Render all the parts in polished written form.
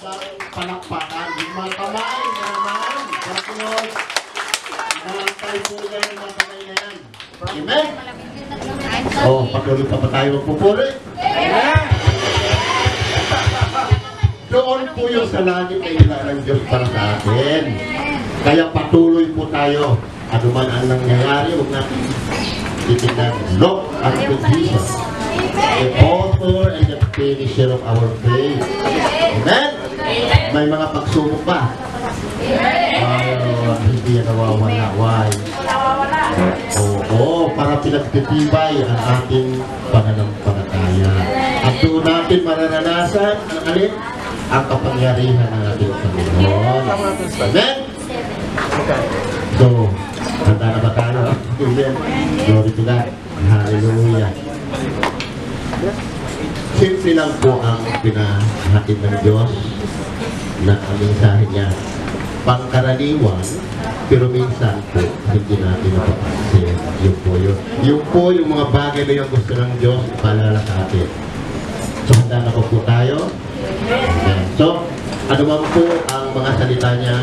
magandang palakpakan. Yung mga kamay na naman. Pagkakas. Malantay po yan yung mga kamay na yan. Amen? Oh, patuloy pa ba tayo magpupuri? Amen! Doon po yung sa langit na ilalang Diyos para sa atin. Kaya patuloy po tayo. Ano man ang nangyayari, huwag natin titignan. Look unto Jesus, the author and the finisher of our faith. Amen? May mga pagsubok ba? Hindi yan nawawala. Why? Oo, para pinagtitibay ang ating pananampalataya. At doon natin mararanasan ang alin? Ang kapangyarihan ng ating Panginoon. Amen? So, handa na ba tayo? Amen. Glory to God. Hallelujah. Simple lang po ang pinahatid ng Diyos na ang mensahe niya. Pangkaraniwan, pero minsan po, hindi natin napapansin. Yun po yun. Yun po yung mga bagay na yung gusto ng Diyos ipaalala sa atin. So, handa na po tayo. Amen. So, ano man po ang mga salita niya,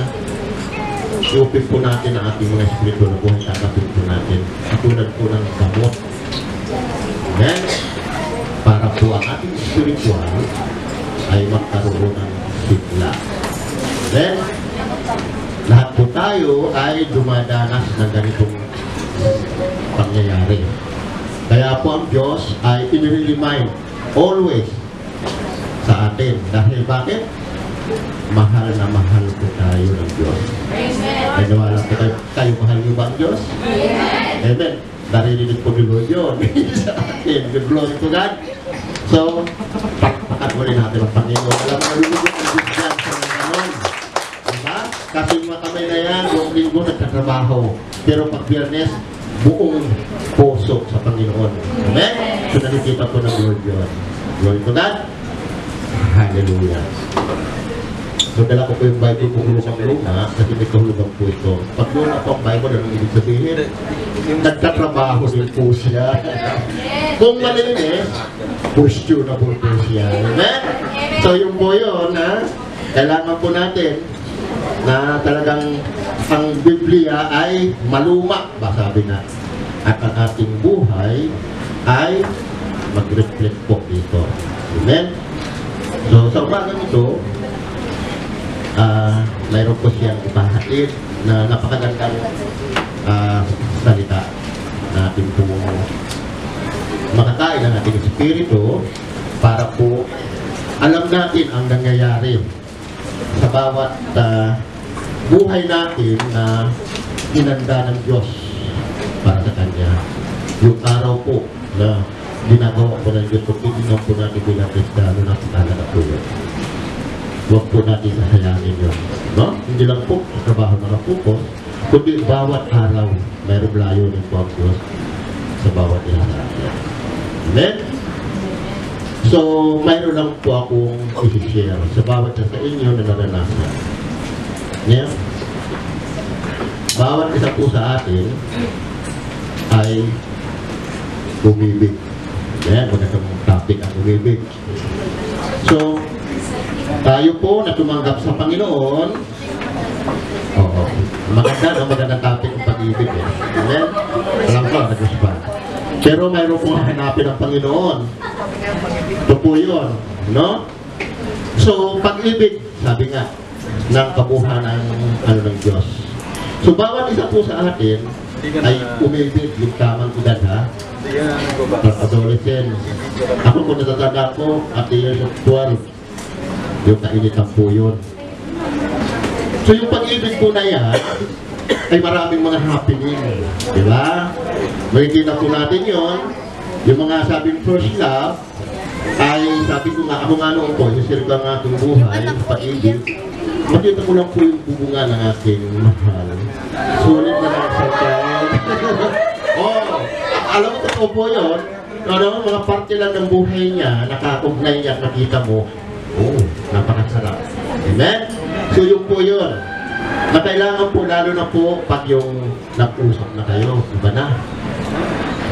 iupin po natin ang ating mga espiritu na buhay, tatapin po natin. Katulad po ng gamot. Amen? Para po ang ating spiritual ay magkaroon ng sigla. Amen? Lahat po tayo ay dumadanas ng ganitong pangyayari. Kaya po ang Diyos ay i-remind always sa atin. Dahil bakit? Mahal na mahal po tayo ng Diyos. Amen. Ay nawala po tayo. Kayo mahal niyo ba ang Diyos? Amen. Amen. Narinig po ni Lord yun sa atin. Good glory to God. So, pakpakan mo rin natin ang Panginoon. Alam mo, narinig ang Diyos dyan sa mga ganon. Diba? Kasi mga kamay na yan, buong linggo nagtatrabaho. Pero pag Biyernes, buong puso sa Panginoon. Amen? So, nakikita po ng Lord yun. Glory to God. Hallelujah. So, dala ko po yung Bible kung luma kasi may kahulugan po ito. Pag luma po ang Bible, anong ibig sabihin? Nagtatrabaho din po siya. Kung malinis, questionable po siya. Amen? So, yung po yun, kailangan po natin na talagang ang Biblia ay maluma, ba sabi na. At ang ating buhay ay mag-reflect po dito. Amen? So, sa umagang ito, mayroon po siyang ipahatid na napakagandang salita na ating po makakain ng ating espiritu para po alam natin ang nangyayari sa bawat buhay natin na inanda ng Diyos para sa Kanya. Yung araw po na ginagawa po ng Diyos, kung titignan po natin bilang Kristiyano na patalaga po yun. Huwag po natin sasayangin yun. No? Hindi lang po sa trabaho nakapupos, kundi bawat araw mayroong layunin po ang Diyos sa bawat isa sa atin. Amen? So, mayroon lang po akong i-share sa bawat isa sa inyo na naranasan. Yeah? Bawat isa po sa atin ay umibig. Ayan, magandang topic ang umibig. So, tayo po na tumanggap sa Panginoon, magandang topic ang pag-ibig. Amen? Alam ko, nag-respond. Pero mayroon pong hanapin ang Panginoon. Ito po yun. No? So, pag-ibig, sabi nga, ng kabuhan ng Diyos. So, bawat isa po sa atin ay umibig yung tamang edad, ha? Adolescent. Ako kung natatanda ko, at the years of 12, yung kainitan po yun. So yung pag-ibig po na yan, ay maraming mga happening. Diba? Makikita po natin yun. Yung mga sabing first love, ay sabi ko nga, ako nga noon po, sisirga ng aking buhay, pag-ibig. Makita ko lang po yung bubunga ng aking mahal. Sulit na lang sa tayo. Oh, alam mo, totoo po yun. Ano, mga parte lang ng buhay niya, nakaugnay niya, nakita mo, oh, napakasarap. Amen? So yung po yun. Na kailangan po, lalo na po, pag yung nag-usap na kayo, iba na.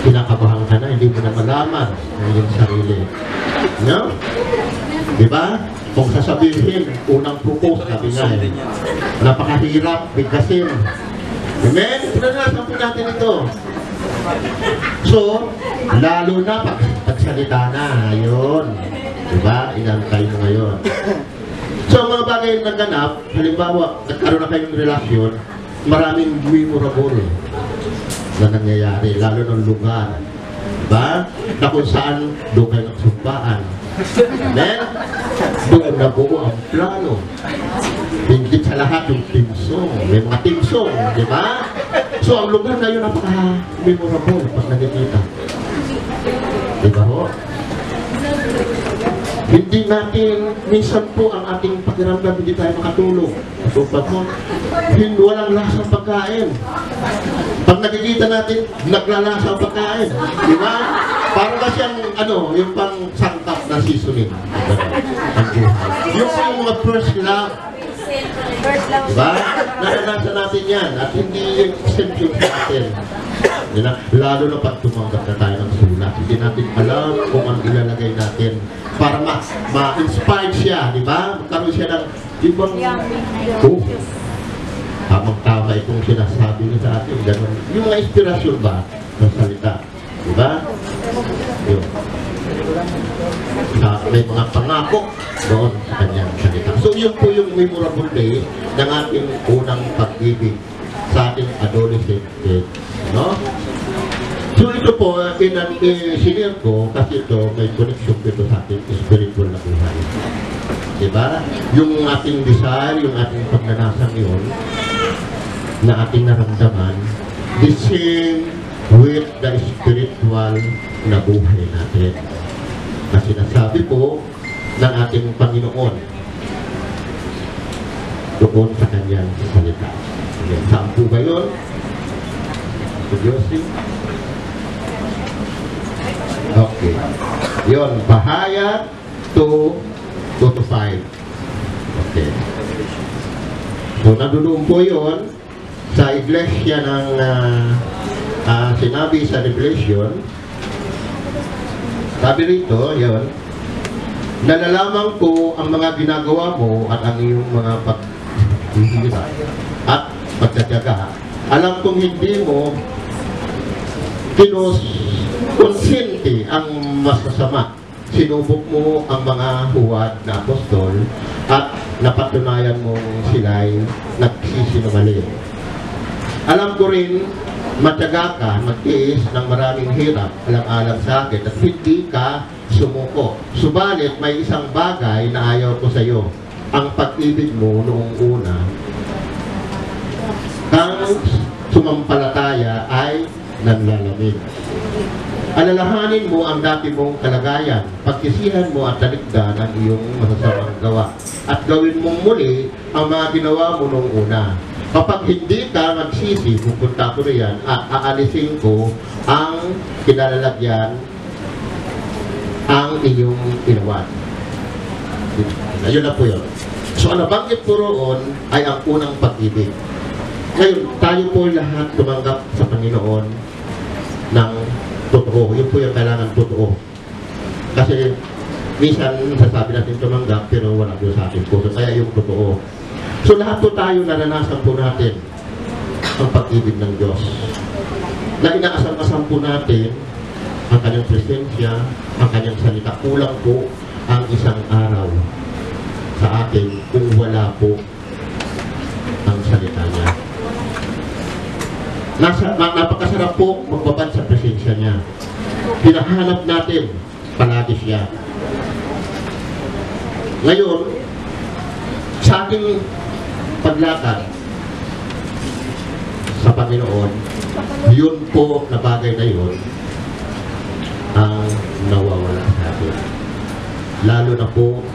Kinakabahan ka na, hindi mo na malaman ang iyong sarili. No? Di ba? Kung sasabihin, unang propose, sabi nga eh, napakahirap, bigkasin. Amen? Pinanasan po natin ito. So, lalo na pagsalita na, ayun. Diba? Inantay mo ngayon. So, ang mga bagay na naganap, halimbawa, nagkaroon na kayong relasyon, maraming memorable na nangyayari, lalo ng lugar. Diba? Na kung saan doon kayo nagsumpaan. Then, doon nabuo ang plano. Hindi sa lahat yung timsong. May mga timsong, di ba? So, ang lugar na yun napaka-memorable pag nakikita. Di ba ho? Hindi natin, minsan po ang ating pakiramdam, hindi tayo makatulog. Matupad mo, walang lasang pagkain. Pag nakikita natin, naglalasa ang pagkain. Di ba? Parang kasi ang, yung pang sangkap na seasoning. Yung mga first love. Diba? Naranasan natin yan. At hindi yung exemption sa atin. Lalo na pag tumanggap na tayo ng sulat. Hindi natin alam kung ang ilalagay natin para ma-inspire siya. Diba? Magkaroon siya ng ibang tamang-tama itong sinasabi niya sa atin. Ganun. Yung mga inspirasyon ba ng salita? Diba? Yun. May mga pangako doon sa kanyang salita. So yun po yung memorable day ng ating unang pag-ibig sa ating adolescent age. No? So ito po, sinare ko kasi ito may connection dito sa ating spiritual na buhay. Diba? Yung ating desire, yung ating pagnanasang yun na ating naramdaman, the same with the spiritual na buhay natin. Na sinasabi po ng ating Panginoon doon sa kanyang salita. Saan po ba yun? Okay. Yun, Pahayag 2:5. Okay. So, nandun po yun sa iglesia ng sinabi sa Revelation. Sabi rito, yun, nalalaman ko ang mga ginagawa mo at ang iyong mga paghihirap at pagtatyaga. Alam kong hindi mo konsente ang masasama. Sinubok mo ang mga huwad na apostol at napatunayan mo sila'y nagsisinungaling. Alam ko rin matyaga ka, magtiis ng maraming hirap alang-alang sa akin at hindi ka sumuko. Subalit may isang bagay na ayaw ko sa iyo. Ang pag-ibig mo noong una, kang sumampalataya ay nanlalamig. Alalahanin mo ang dati mong kalagayan, pagkisihan mo at talikdan ang iyong masasamang gawa, at gawin mong muli ang mga ginawa mo noong una. Kapag hindi ka magsisi, pupunta ko riyan at aalisin ko ang kinalalagyan ang inyong inawan. Ayun na po yun. So, ang nabanggit po roon ay ang unang pag-ibig. Ngayon, tayo po lahat tumanggap sa Panginoon ng totoo. Yun po yung kailangan totoo. Kasi, minsan, sasabi natin tumanggap, pero wala po sa atin po. Kaya yung totoo. So, lahat po tayo naranasan po natin ang pag-ibig ng Diyos. Na inaasam-asam po natin ang kanyang presensya, ang kanyang salita. Kulang po ang isang araw sa atin kung wala po ang salita niya. Napakasarap po magbabad sa presensya niya. Hinahanap natin palagi siya. Ngayon, sa ating paglakad sa Panginoon, yun po na bagay na yun ang nawawala sa atin. Lalo na po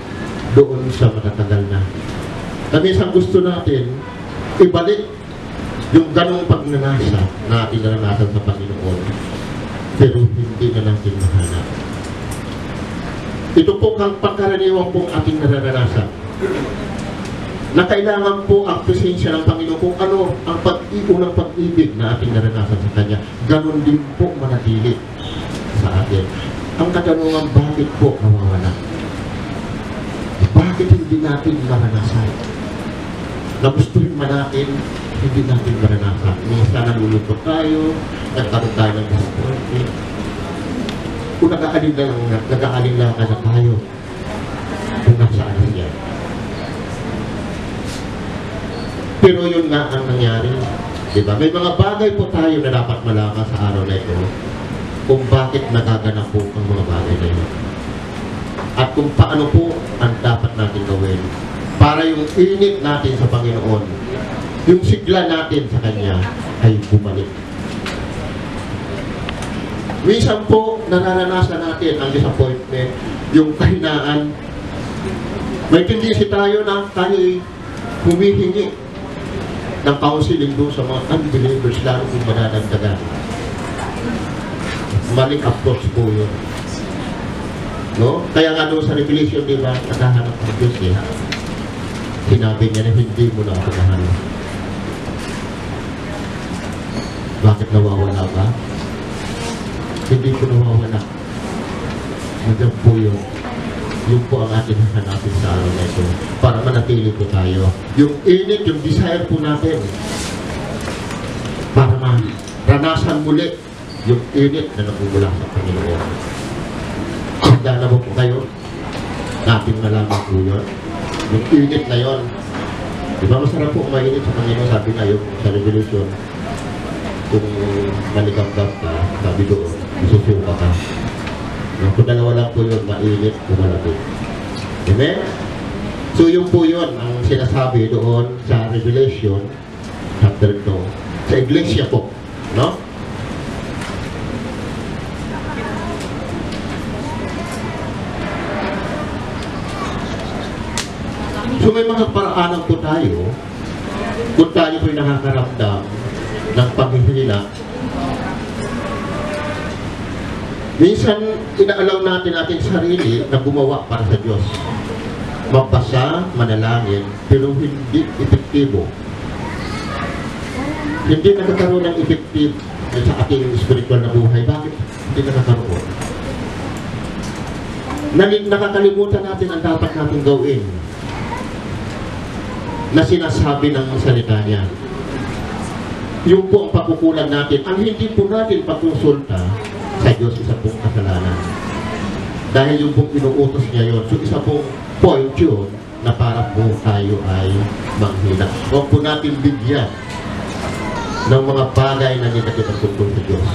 doon sa matatagal na. Minsan gusto natin ibalik yung ganong pagnanasa na ating naranasan sa Panginoon, pero hindi na natin mahanap. Ito po ang pagkaraniwan pong ating naranasan, na kailangan po ang presensya ng Panginoon kung ano ang unang pag-ibig na ating naranasan sa Kanya. Ganon din po manatili sa atin. Ang katanungan, bakit po nawawala? Bakit hindi natin maranasan? Na gustuhin man natin, hindi natin maranasan. Minsan nalulungkot tayo, nagkaroon tayo ng disappointment. Kung nag-aalinlangan na tayo, kung nasaan na yan. Pero yun nga ang nangyari. Diba? May mga bagay po tayo na dapat malaman sa araw na ito kung bakit nagaganap po ang mga bagay na yun. At kung paano po ang dapat natin gawin para yung init natin sa Panginoon, yung sigla natin sa Kanya ay bumalik. Minsan po, nararanasan natin ang disappointment, yung kahinaan. May tendency tayo na tayo'y humihingi ng counseling doon sa mga unbelievers, lalo kung madadagdagan. Maling approach po yun. No? Kaya nga doon sa Revelation, di ba, nakahanap ng Diyos eh. Sinabi niya na hindi mo na ako nahanap. Bakit nawawala ba? Hindi ko nawawala. Nandiyan po yun. Yun po ang ating hanapin sa araw na ito para manatili po tayo. Yung init, yung desire po natin para maranasan muli yung init na nagmumula sa Panginoon. Handa na po kayo? Natin malaman po yun. Yung init na yun. Diba masarap po mainit sa Panginoon? Sabi na yun sa Revelation. Kung maligam-gam ka, sabi doon, isusuka ka. Kung dalawa lang po yun, mainit o malamig. Amen? So yun po yun ang sinasabi doon sa Revelation chapter 2 sa iglesia po. No? So may mga paraanan po tayo kung tayo po'y nakakaramdam ng paghihina. Minsan, inaalaw natin ating sarili na gumawa para sa Diyos. Magbasa, manalangin, pero hindi epektibo. Hindi nakakaroon ng effective sa ating spiritual na buhay. Bakit hindi nakakaroon? Nakakalimutan natin ang dapat natin gawin na sinasabi ng salita niya. Yung po ang pagkukulang natin, ang hindi po natin pagkonsulta sa Diyos, isa pong kasalanan. Dahil yung pong inuutos niya yun, so isa pong point yun na para po tayo ay manghina. Huwag po natin bigyan ng mga bagay na hindi natin pagkuntol sa Diyos.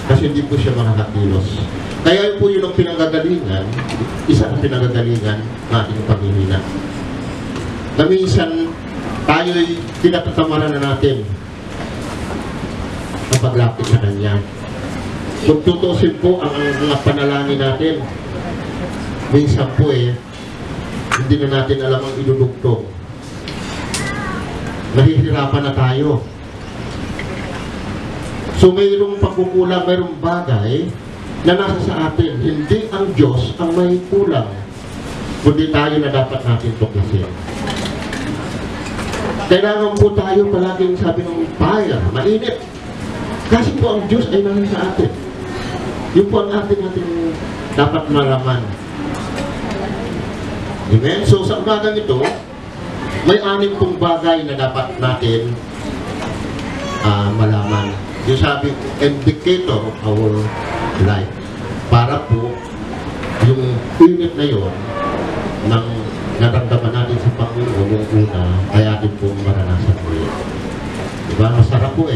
Kasi hindi po siya makakakilos. Kaya po yun ang pinagagalingan, isa ang pinagagalingan ng ating panghihina. Na minsan, tayo'y kinatatamara na natin ang paglapit sa Kanya. Kung tutusin po ang mga panalangin natin, minsan po hindi na natin alam ang idudugtong. Nahihirapan na tayo. So mayroong pagkukulang, mayroong bagay na nasa sa atin. Hindi ang Diyos ang may kulang, kundi tayo na dapat natin tuklasin. Kailangan po tayo palaging sabi ng fire, mainit. Kasi po ang Diyos ay nasa sa atin. Yun po ang ating dapat malaman. Amen? So sa umagang ito, may 6 pong bagay na dapat natin malaman. Yung sabi, indicator of our life. Para po, yung init na yun, ng naramdaman natin sa Panginoon yung una, ay atin pong maranasan po yun. Diba? Masarap po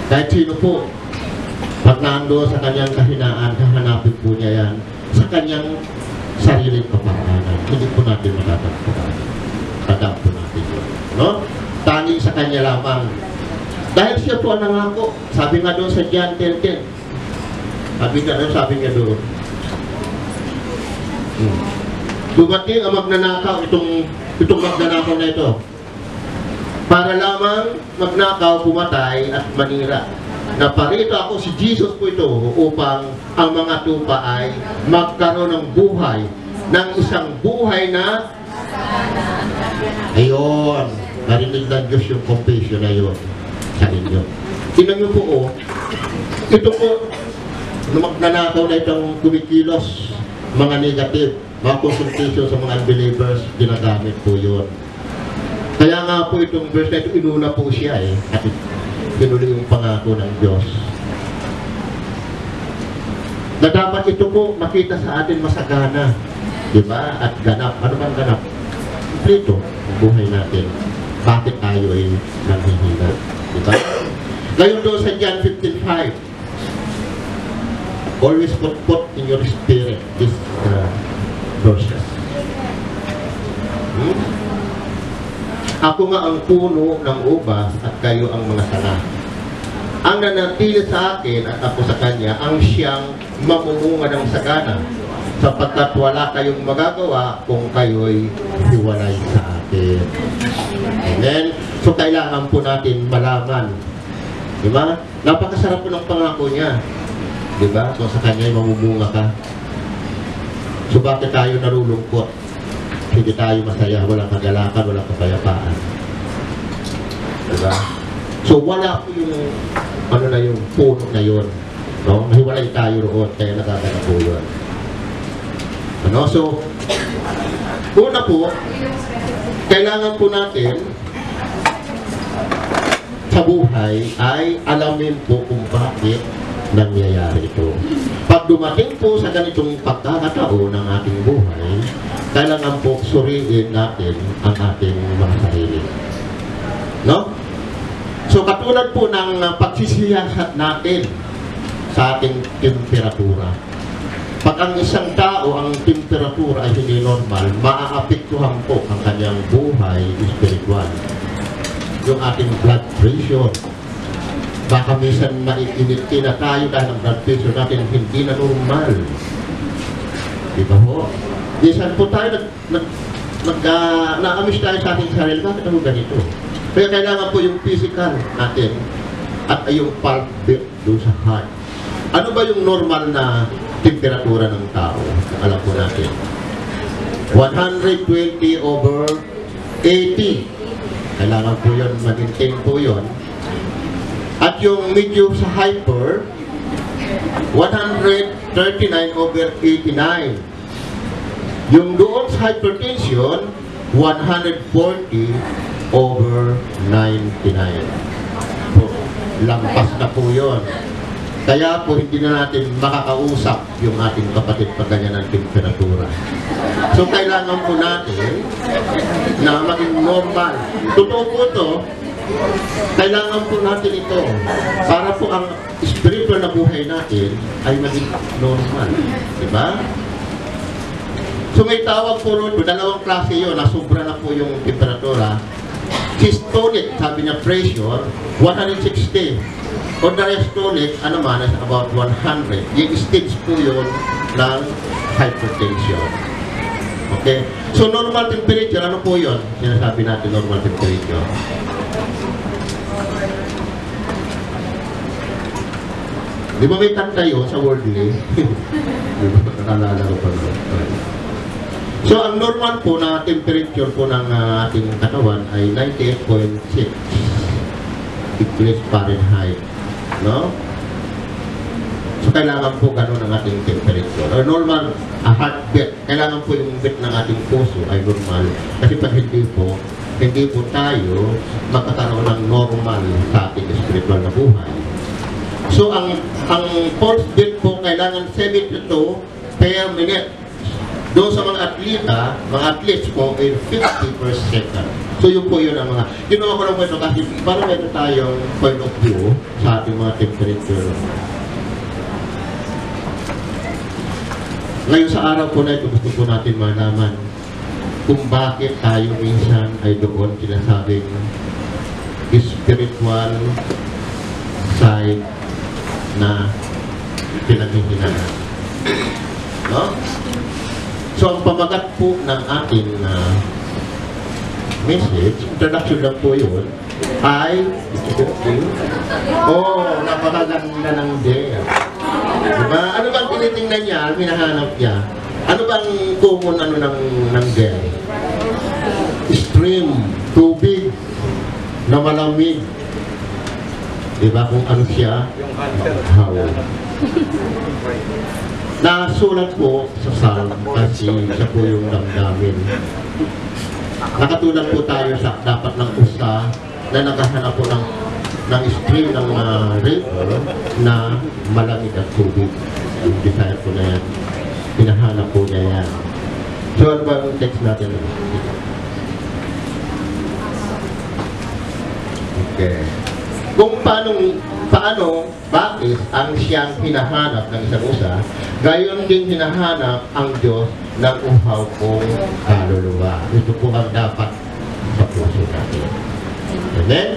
Kahit sino po, pag naando sa kanyang kahinaan, hahanapin po niya yan sa kanyang sariling kapakanan. Hindi po natin matatagpuan. Tadam po natin yun. No? Tanging sa kanya lamang. Dahil siya po ang nangako. Sabi nga doon sa John 10:10. Sabi nga doon. Dumating ang magnanakaw, itong magnanakaw na ito. Para lamang magnakaw, pumatay at manira. Naparito ako, si Jesus po ito, upang ang mga tupa ay magkaroon ng buhay, ng isang buhay na ayun, narinig ng Diyos yung compassion na yun sa inyo. Tingnan nyo po, ito po, magnanakaw na itong kumikilos, mga negative. mga consultation sa mga unbelievers, ginagamit po yun. Kaya nga po itong verse na ito, inuna po siya at pinuli yung pangako ng Diyos. Na dapat ito po makita sa atin masagana, di ba? At ganap. Ano bang ganap? Kompleto ang buhay natin. Bakit tayo ay nanghihina? Di ba? Ngayon doon sa John 15:5, always put in your spirit this verses. Ako nga ang puno ng ubas at kayo ang mga sanga. Ang nanatili sa akin at ako sa kanya, ang siyang mamumunga ng sagana, sapagkat wala kayong magagawa kung kayo'y hiwalay sa akin. Amen? So kailangan po natin malaman. Diba? Napakasarap po ng pangako niya. Diba? So sa kanya'y mamumunga ka. So bakit tayo narulungkot? Hindi tayo masaya, walang kagalakan, walang kapayapaan. Diba? So wala po yung ano na yung puno na yun. No? Nahiwalay tayo roon, kaya nagagana po yun. Ano? So, una po, kailangan po natin sa buhay ay alamin po kung bakit nangyayari ito. Pag dumating po sa ganitong pagkakataon ng ating buhay, kailangan po suriin natin ang ating mga sarili. No? So katulad po ng pagsisiyasat natin sa ating temperatura. Pag ang isang tao, ang temperatura ay hindi normal, maaapektuhan po ang kanyang buhay spiritual. Yung ating blood pressure. Baka minsan maiinit na tayo dahil ang blood pressure natin hindi na normal. Diba ho? Minsan po tayo na-amiss tayo sa ating sarili. Bakit ako ganito? Kaya kailangan po yung physical natin at yung pulse beat doon sa heart. Ano ba yung normal na temperatura ng tao? Alam po natin. 120/80. Kailangan po yun, mag-maintain po yun. At yung medium sa hyper, 139/89. Yung doon sa hypertension, 140/99. So, lampas na po yun. Kaya po hindi na natin makakausap yung ating kapatid pag ganyan ang temperatura. So kailangan po natin na maging normal. Totoo po ito, kailangan po natin ito para po ang spiritual na buhay natin ay maging normal. Diba? So may tawag po rin, dalawang klase yun, na sobra na po yung temperatura. Systolic, sabi niya pressure, 160. O diastolic, ano man, is about 100. Yung stage po yun ng hypertension. Okay? So normal temperature, ano po yun? Sinasabi natin normal temperature. Di ba may kanta yun sa worldly? Di ba? Nakalala ko pa doon. So ang normal po na temperature po ng ating katawan ay 98.6 degrees Fahrenheit. No? So kailangan po ganun ang ating temperature. Or normal heartbeat. Kailangan po yung beat ng ating puso ay normal. Kasi pag hindi po tayo magkakaroon ng normal sa ating spiritual na buhay. So ang pulse beat po kailangan 72 per minute. Doon sa mga athletes po ay 50 per second. So yun po yun ang mga, ginawa ko lang po ito kasi parang ito tayong point of view sa ating mga temperature. Ngayon sa araw po na ito, gusto po natin malaman kung bakit tayo minsan ay doon sinasabing spiritual side na pinaghihinaan. No? So ang pamagat po ng ating message, introduction lang po yun, ay, napakaganda ng day. Diba? Ano bang tinitingnan niya, hinahanap niya? Ano bang common ng day? Stream, tubig, na malamig. Diba kung ano siya? Hawal. Nasulat po sa Psalm kasi siya po yung damdamin. Nakatulad po tayo sa dapat ng usa na naghahanap po ng stream ng river na malamig at tubig. Yung desire po na yan. Pinahanap po niya yan. So, ano ba yung text natin? Okay. Kung bakit ang siyang hinahanap ng isang usa, gayon din hinahanap ang Diyos ng uhaw kong kaluluwa. Ito po ang dapat sa puso natin. Amen?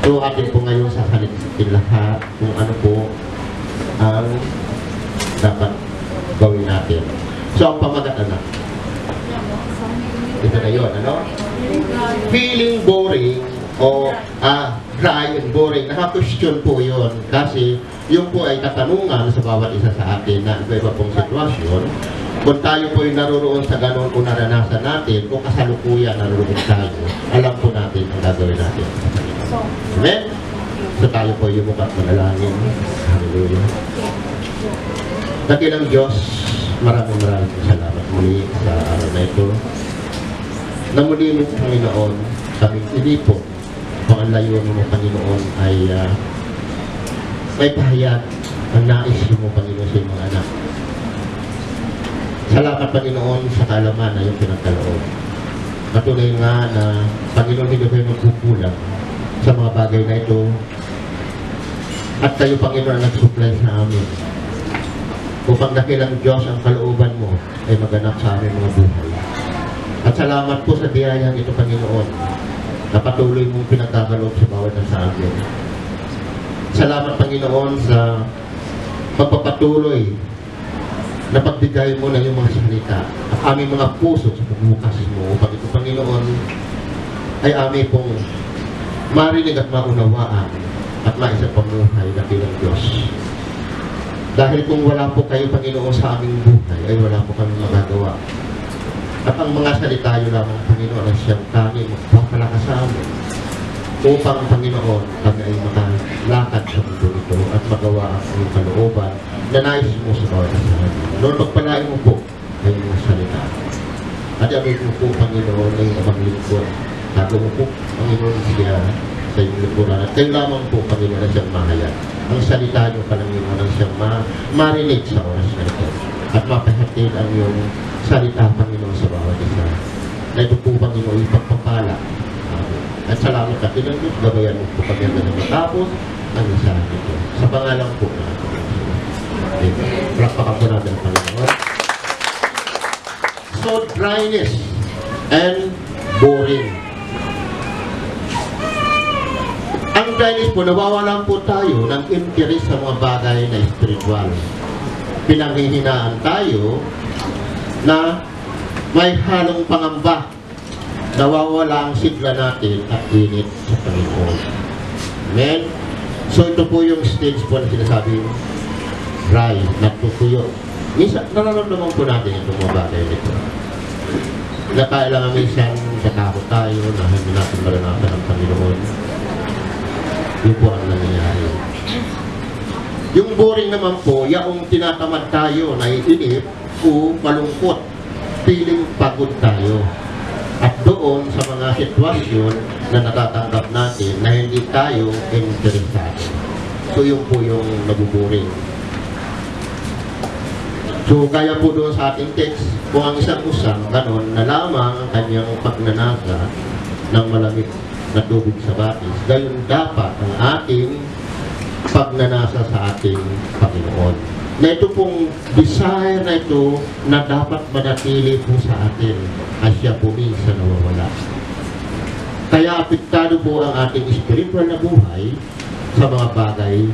So, atin po ngayon sasalitin lahat kung ano po ang dapat gawin natin. So, ang pamagat, anak. Ito na yun, ano? Feeling boring o dry and boring. Naka-question po yun kasi yung po ay katanungan sa bawat isa sa atin na iba-iba pong sitwasyon. Kung tayo po ay naroon sa ganon o naranasan natin o kasalukuyan naroon tayo, alam po natin ang gagawin natin. Amen? So tayo po yung mukat manalangin. Hallelujah. Dakilang Diyos, maraming salamat muli sa araw na ito. Na muli mo, Panginoon, kaming inipo kung ang layuan mo, Panginoon, ay may pahayag ang nais mo, Panginoon, sa mga anak. Salamat, Panginoon, sa kaalaman na yung pinagkaloob. Patunay nga na, Panginoon, hindi kayo magkukulang sa mga bagay na ito. At kayo, Panginoon, ang nag-supply sa amin. Upang dakilang Diyos ang kalooban mo ay maganap sa aming mga buhay. At salamat po sa biyayang ito, Panginoon, na patuloy mong pinagkakaloob sa bawat sa amin. Salamat, Panginoon, sa pagpapatuloy na pagbigay mo na yung mga salita at aming mga puso sa pagbukas mo. Upang ito, Panginoon, ay aming pong marinig at maunawaan at maisa pamuhay na bilang Diyos. Dahil kung wala po kayo, Panginoon, sa aming buhay, ay wala po kami magagawa. At ang mga salita nyo lamang, Panginoon, ang siyang kami magpapalakas sa amin upang, Panginoon, kami ay makalakad sa mundo nito at magawa ang iyong kalooban na nais mo sa bawat isa. Lord, pagpalain mo po ang mga salita. At amin mo po, Panginoon, ay abang lingkod. Tago mo po, Panginoon, siya sa iyong lingkuran. At kayo lamang po, Panginoon, na siyang mahayag. Ang salita nyo, Panginoon, ang siyang marinig sa oras na ito. At mapahatid ang iyong salita, Panginoon, sa bawat isa. Na ito po, Panginoon, ipagpapala. At salamat ka, tinanggit, gabayan mo po kami na matapos ang isa nito. Sa pangalan po na ito. Rakpakan po natin, Panginoon. So, dryness and boring. Ang dryness po, nawawalan po tayo ng interest sa mga bagay na spiritual. Pinanghihinaan tayo na may halong pangamba. Nawawala ang sigla natin at init sa Panginoon. Amen? So ito po yung stage po na sinasabi dry, natutuyo. Minsan, nararamdaman po natin itong mga bagay nito. Na kailangan minsan katakot tayo na hindi natin maranasan ang Panginoon. Yun po ang nangyayari. Yung boring naman po, yung tinatamad tayo na iinip o malungkot, feeling pagod tayo. At doon sa mga sitwasyon na natatanggap natin na hindi tayo interesado. So yun po yung nabuboring. So kaya po doon sa ating text, kung ang isang usang ganon na lamang ang kanyang pagnanasa ng malamig na tubig sa batis, gayon dapat ang ating pagnanasa sa ating Panginoon. Na ito pong desire na ito na dapat manatili po sa atin at siya po minsan nawawala. Kaya apektado po ang ating spiritual na buhay sa mga bagay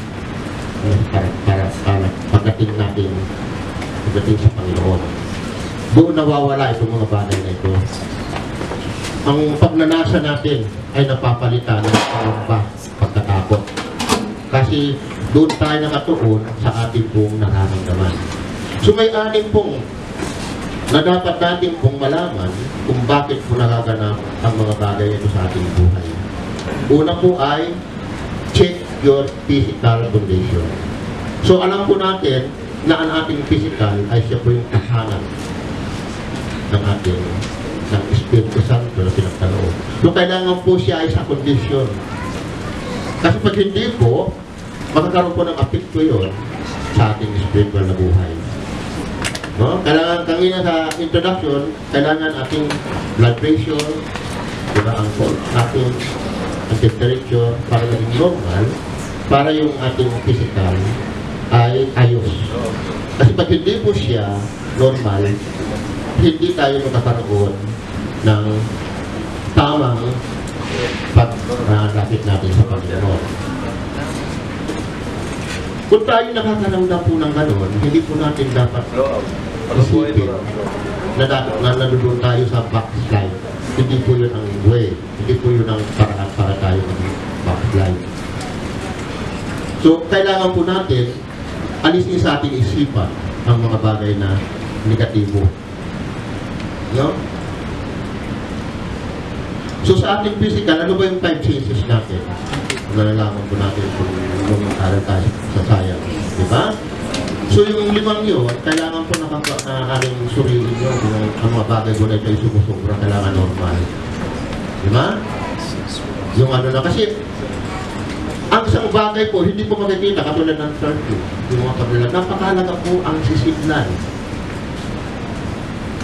para pagdating natin pagdating sa Panginoon. Doon nawawala itong mga bagay na ito. Ang pagnanasa natin ay napapalitan ng pangamba, pagkatakot. Kasi doon tayo nakatuon sa ating pong nararamdaman. So may anim pong na dapat natin pong malaman kung bakit po nagaganap ang mga bagay ito sa ating buhay. Una po ay check your physical condition. So alam po natin na ang ating physical ay siya po yung tahanan ng ating ng Espiritu Santo na pinagkaloob. So, kailangan po siya ay sa kondisyon. Kasi pag hindi po, magkakaroon po ng apekto yun sa ating spiritual na buhay. No? Kailangan, kanina sa introduction, kailangan ating blood pressure, diba, ang ating temperature para maging normal, para yung ating physical ay ayos. Kasi pag hindi po siya normal, hindi tayo magkakaroon ng tamang pag-rapit natin sa Panginoon. Kung tayo nakakaramdam po ng gano'n, hindi po natin dapat isipin na nandun tayo sa backslide. Hindi po yun ang way. Hindi po yun ang paraan para tayo mag-backslide. So, kailangan po natin alisin sa ating isipan ang mga bagay na negatibo. No? So, sa ating physical, ano ba yung 5 senses natin? Nalalaman po natin kung aral tayo sa science. Diba? So, yung 5 yun, kailangan po nakakaaring suriin yun. Ang mga bagay po na ito ay sumusubra, kailangan normal. Diba? Yung ano na, kasi ang isang bagay po, hindi po makikita, katulad ng circle, yung mga paglalang, napakalaga po ang sisiglan.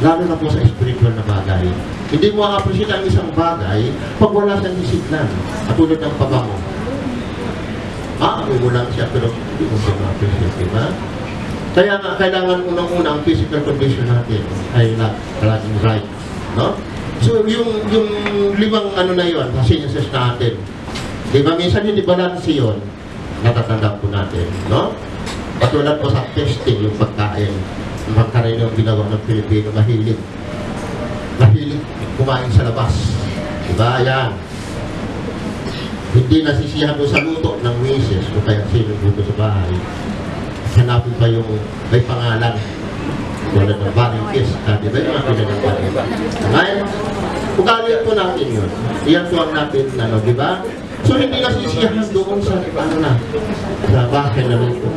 Lalo na po sa spiritual na bagay. Hindi mo appreciate ang isang bagay pag wala siyang sisiglan. Katulad ng pabango. Ano mo lang siya, pero hindi mo siya ma-appreciate, diba? Kaya nga, kailangan unang-una ang physical condition natin ay laging right. No? So, yung 5 ano na yun, senses natin. Diba, minsan hindi balance yun, natatandaan po natin, no? Patulad po sa testing, yung pagkain, magkaroon yung ginawa ng Pilipino, mahilig kumain sa labas. Diba, yan. Hindi nasisiyahan doon sa luto ng misis, o kaya sino dito sa bahay. Hanapin pa yung may pangalan. Wala ng baring kiss, diba yung mga pinagagawa? Ngayon, ugali po natin yun. Iyan po ang natin, ano, diba? So, hindi nasisiyahan doon sa, ano na, sa bahay na luto.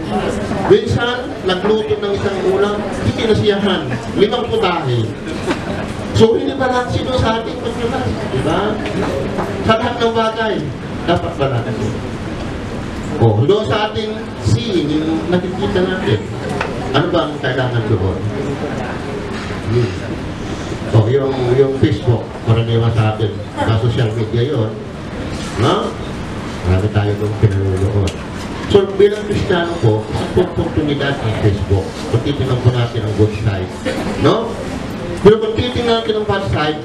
Minsan, nagluto ng isang ulam, hindi nasiyahan. 5 putahe. So, hindi balansin doon sa ating paglulas. Diba? Sa lahat ng bagay, dapat balansin. O, doon sa ating seeing, yung nakikita natin, ano ba ang kailangan doon? O, yung Facebook, karaniwan sa atin, sa social media yun, no? Marami tayo doon pinaluluot. So, bilang Kristiyano po, isang oportunidad ng Facebook. Kung titignan po natin ang good side. No? Pero kung titignan natin ang bad side,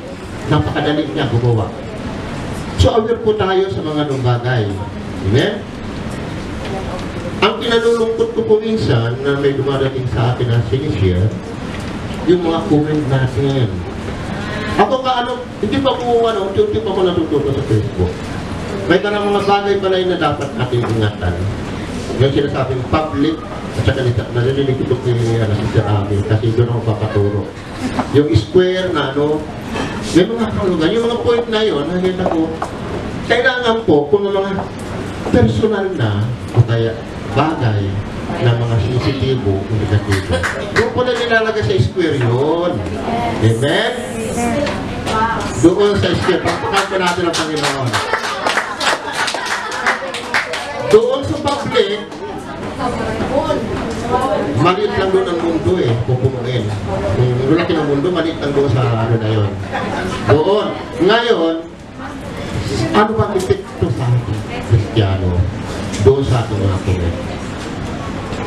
napakadali niya gumawa. So, aware po tayo sa mga nung bagay. Amen? Ang kinalulungkot ko po minsan na may dumarating sa akin na sinishare, yung mga comment natin. Ako hindi pa ko unti-unti pa ko natututo sa Facebook. May karang mga bagay pala na dapat natin ingatan. Yung sinasabing public, at saka narinig ito kay Sister Ami, kasi doon ako papaturo. Yung square na may mga kalugan, yung mga point na yun, nakita ko, kailangan po kung mga personal na, o kaya bagay na mga sensitibo, negatibo. Doon po na nilalagay sa square yun. Amen? Doon sa square, pagpakan po natin ang Panginoon. Doon sa public, maliit lang doon ang mundo pupumuin. Yung laki ng mundo, maliit lang doon sa ano na yun. Doon. Ngayon, ano ba ang epekto sa ating Kristiyano doon sa ating mga comment?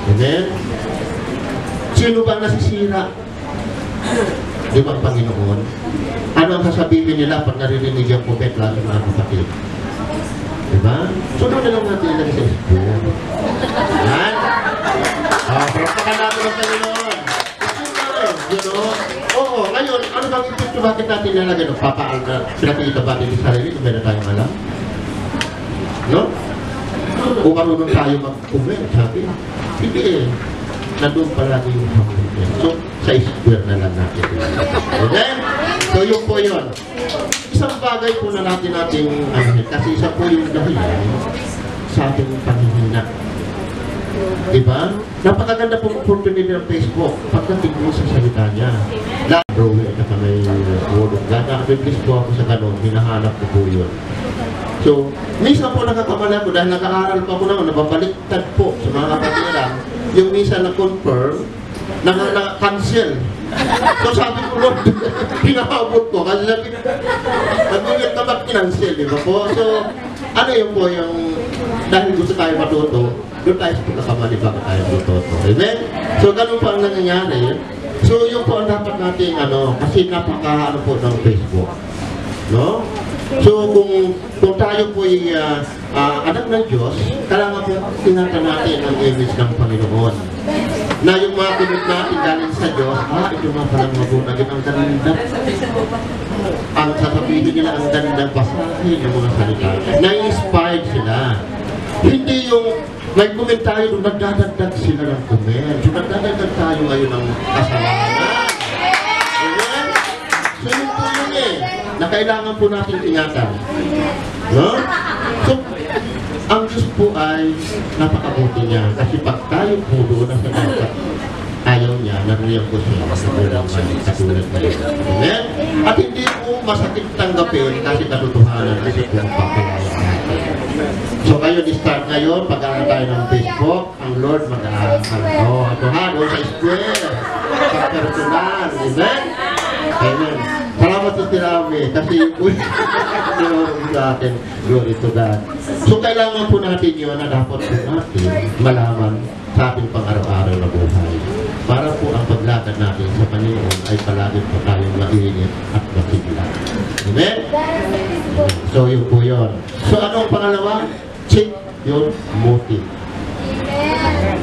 Amen? Sino ba nasisira? Di ba ang Panginoon? Ano ang sasabihin nila pag naririnig yung comment lalo mga kapatid? Diba? So, doon na lang natin ilagay sa school. Yan. Pagpakan natin ang Panginoon. Oo, ngayon, ano bang ipito bakit natin nalagay? Papaal na pinakita ba natin sa sarili kung meron tayong alam? No? O marunong tayo mag-comment, sabi? Hindi nandun palagi yung pamilya. So, sa square na lang natin. Okay? So, yun po yun. Isang bagay po na natin kasi isa po yung dahilan sa ating panghihina. Diba? Napakaganda pong opportunity ng Facebook pagdating mo sa salita niya. Drawing na may word of God. Nakabiblis po ako sa ganun, hinahanap ko po yun. So, minsan po nakakamali ako dahil nag-aaral pa ako naman, nababaliktad po sa mga kapatiran, yung minsan na-confirm, na-cancel. So sabi ko, Lord, pinakabot ko. Kasi sabi ko, nag-ulit ka ba't kinancel, di ba po? So, ano yun po yung, dahil gusto tayo matuto, doon tayo sa pagkakamali bago tayo matuto. Amen? So, ganun po ang nangyayari. So, yun po ang dapat natin, kasi napaka, po ng Facebook. No? So, kung tayo po ay anak ng Diyos, kailangan po tingnan natin ang image ng Panginoon. Na yung mga pinag natin galing sa Diyos, ito mga palang mabunagin ang ganda. Ang sasabihin nila, ang gandang basahin ng mga salita. Na-inspired sila. Hindi yung may komentaryo nung nagdadagdag sila ng comment. So, nagdadagdag tayo ngayon ng kasalanan. Amen? So, yun po yun na kailangan po natin ingatan. No? So, ang Diyos po ay napakabuti niya. Kasi pag tayo po doon na sa dapat, ayaw niya, nariyan po siya sa ulang katulad na yun. Amen? At hindi po masakit tanggapin kasi katotohanan kasi po ang papalaya natin. So kayo, start ngayon, pag-aaral tayo ng Facebook, ang Lord mag-aaral. Ito ha, doon sa square, sa personal. Amen? Amen. Salamat sa tirami, kasi yung po sa atin, glory to God. So kailangan po natin yun na dapat po natin malaman sa ating pang-araw-araw na buhay. Para po ang paglakad natin sa Panginoon ay palagi po tayong mainit at masigla. Amen? So yun po yun. So anong pangalawa? Check your motive.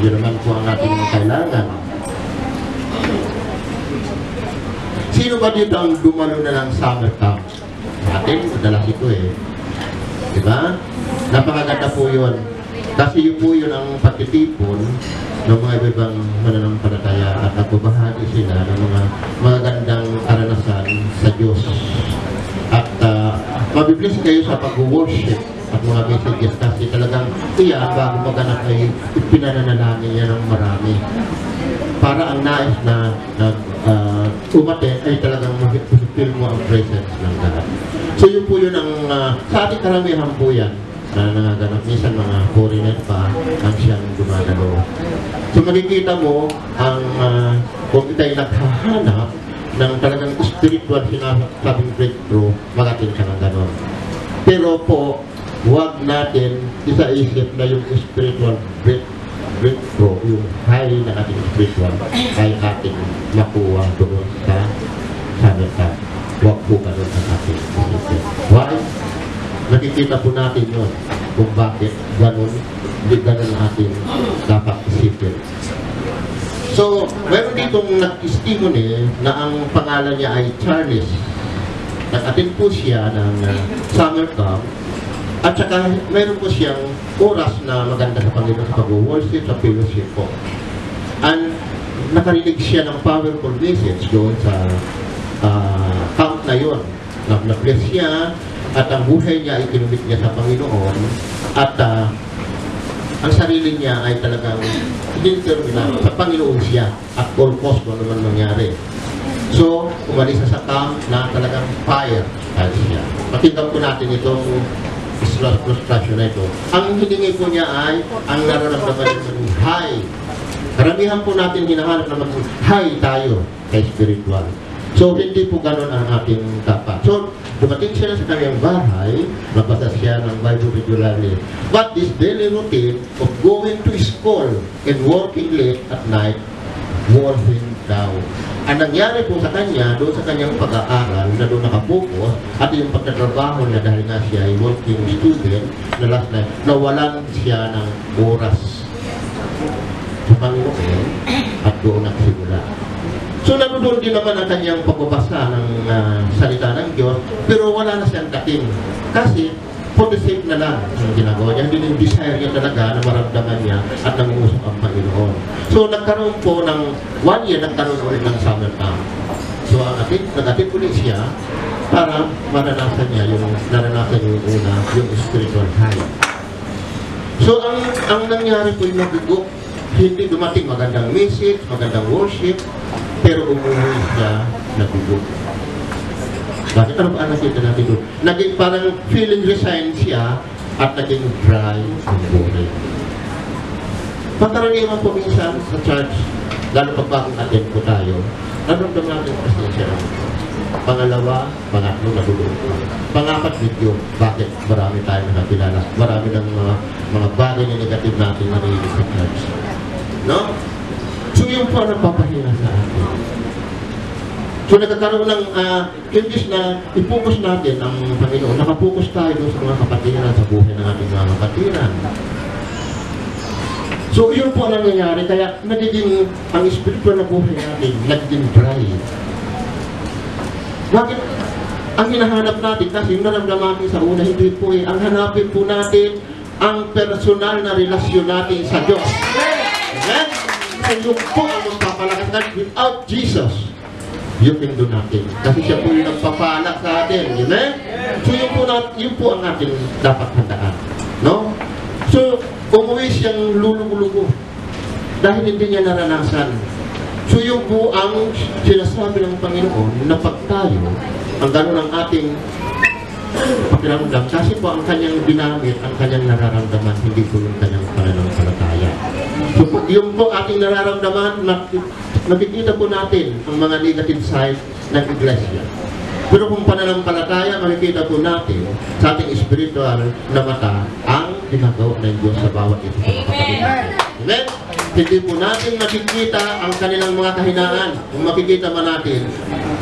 Yun naman po ang ating kailangan. Sino ba dito ang dumalo na ng summer camp? Atin, madalas ito eh. Diba? Napakaganda po yun. Kasi yun po yun ang pagtitipon ng mga ibang mananampalataya at nagbabahagi sila ng mga magagandang karanasan sa Diyos. At mabibless kayo sa pag-worship at mga messages kasi talagang bago maganap ay ipinananalangin niya ng marami. Para ang nais na umaten ay talagang mag-feel mo ang presence ng God. So yun po yun ang sa ating karamihan po yan na nangaganap. Minsan mga foreigner pa ang siyang dumadalo. So makikita mo ang kung ita'y naghahanap ng talagang spiritual sinasabing breakthrough, magating siya ng ganon. Pero po, huwag natin isa-isip na yung spiritual breakthrough, yung high na ating spiritual ay ating makuha doon sa salita. Huwag po ganun ang ating isipin. Why? Nakikita po natin yun kung bakit ganun, hindi ganun ating dapat isipin. So, meron ditong nag-testimony na ang pangalan niya ay Charles. Nag-attend po siya ng summer camp. At saka meron po siyang oras na maganda sa Panginoon sa pag-worship, sa fellowship po. And nakarinig siya ng powerful message doon sa camp na yun. Na-bless siya at ang buhay niya ay kinumit niya sa Panginoon. At ang sarili niya ay talagang determined sa Panginoon siya at all cost mo naman mangyari. So, umalis sa camp na talagang fire siya. Pakinggan po natin itong frustration na ito. Ang hiningi po niya ay ang nararamdaman ng high. Karamihan po natin hinahanap na maging high tayo kay spiritual. So, hindi po ganun ang ating dapat. So, dumating siya sa kanyang bahay, nabasa siya ng Bible regularly. But this daily routine of going to school and working late at night wore him down. Ang nangyari po sa kanya, doon sa kanyang pag-aaral, na doon nakapokus, at yung pagtatrabaho niya dahil nga siya ay working student, na last night, nawalan siya ng oras sa Panginoon at doon nagsimula. So naroon din naman ang kanyang pagbabasa ng salita ng Diyos, pero wala na siyang dating. Kasi, for the sake na lang ang ginagawa niya, hindi yung desire niya talaga na maramdaman niya at nangungusap ang Panginoon. So nagkaroon po ng 1 year, nagkaroon ulit ng summer camp. So nag-atid ulit siya para maranasan niya yung naranasan yung una, yung spiritual high. So ang nangyari po yung nagugo hindi dumating magandang message, magandang worship, pero umuwi siya nabigo. Bakit? Ano pa nakita natin doon? Naging parang feeling resigned siya at naging dry ang buhay. Pagkaraniwan po minsan sa church, lalo pag bagong attend po tayo, naramdaman natin presensya ng Diyos. Pangalawa, pangatlo, naduloy pa. Pangapat, video. Bakit? Marami tayong nakakilala. Marami ng mga bagay na negative natin narinig sa church. No? So yung po nagpapahina sa atin. So nagkakaroon ng imbis na ipokus natin ang Panginoon, nakapokus tayo doon sa mga kapatiran, sa buhay ng ating mga kapatiran. So yun po ang nangyayari, kaya nagiging ang spiritual na buhay natin, nagiging dry. Bakit? Ang hinahanap natin, kasi yung naramdaman natin sa una, hindi po eh. Ang hanapin po natin, ang personal na relasyon natin sa Diyos. Amen? Kasi yung po ang magpapalakas natin without Jesus. Yung pindo natin. Kasi siya po yung nagpapalak sa atin. Amen? So yun po ang ating dapat handaan. No? So, umuwi siyang lulugo-lugo. Dahil hindi niya naranasan. So yung po ang sinasabi ng Panginoon na pag tayo, ang gano'n ang ating pakiramdam, kasi po ang kanyang ginamit, ang kanyang nararamdaman, hindi po yung kanyang pananampalataya. So pag yung po ating nararamdaman, nakikita po natin ang mga negative side ng iglesia. Pero kung pananampalataya, makikita po natin sa ating spiritual na mata ang ginagawa ng Diyos sa bawat isa sa mga kapatid natin. Amen? Hindi po natin makikita ang kanilang mga kahinaan. Kung makikita man natin,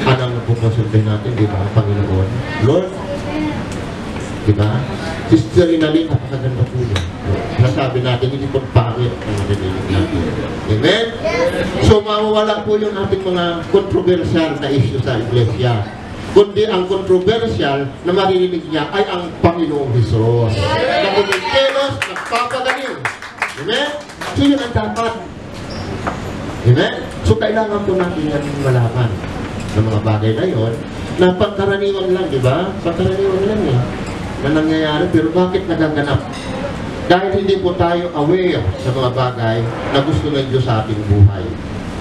anong pupusuntin natin, di ba, ang Panginoon? Lord, di ba? Sister Inalin, napakaganda po yun. Nasabi natin, hindi po pangit ang narinig natin. Amen? So, mawawala po yung ating mga controversial na issue sa iglesia. Kundi ang controversial na maririnig niya ay ang Panginoong Hesus. Na kumikilos, nagpapagaling. Amen? So yun ang dapat. Amen? So kailangan po natin yan malaman ng mga bagay na yun na pagkaraniwan lang, di ba? Pagkaraniwan lang eh. Na nangyayari, pero bakit nagaganap? Dahil hindi po tayo aware sa mga bagay na gusto ng Diyos sa ating buhay.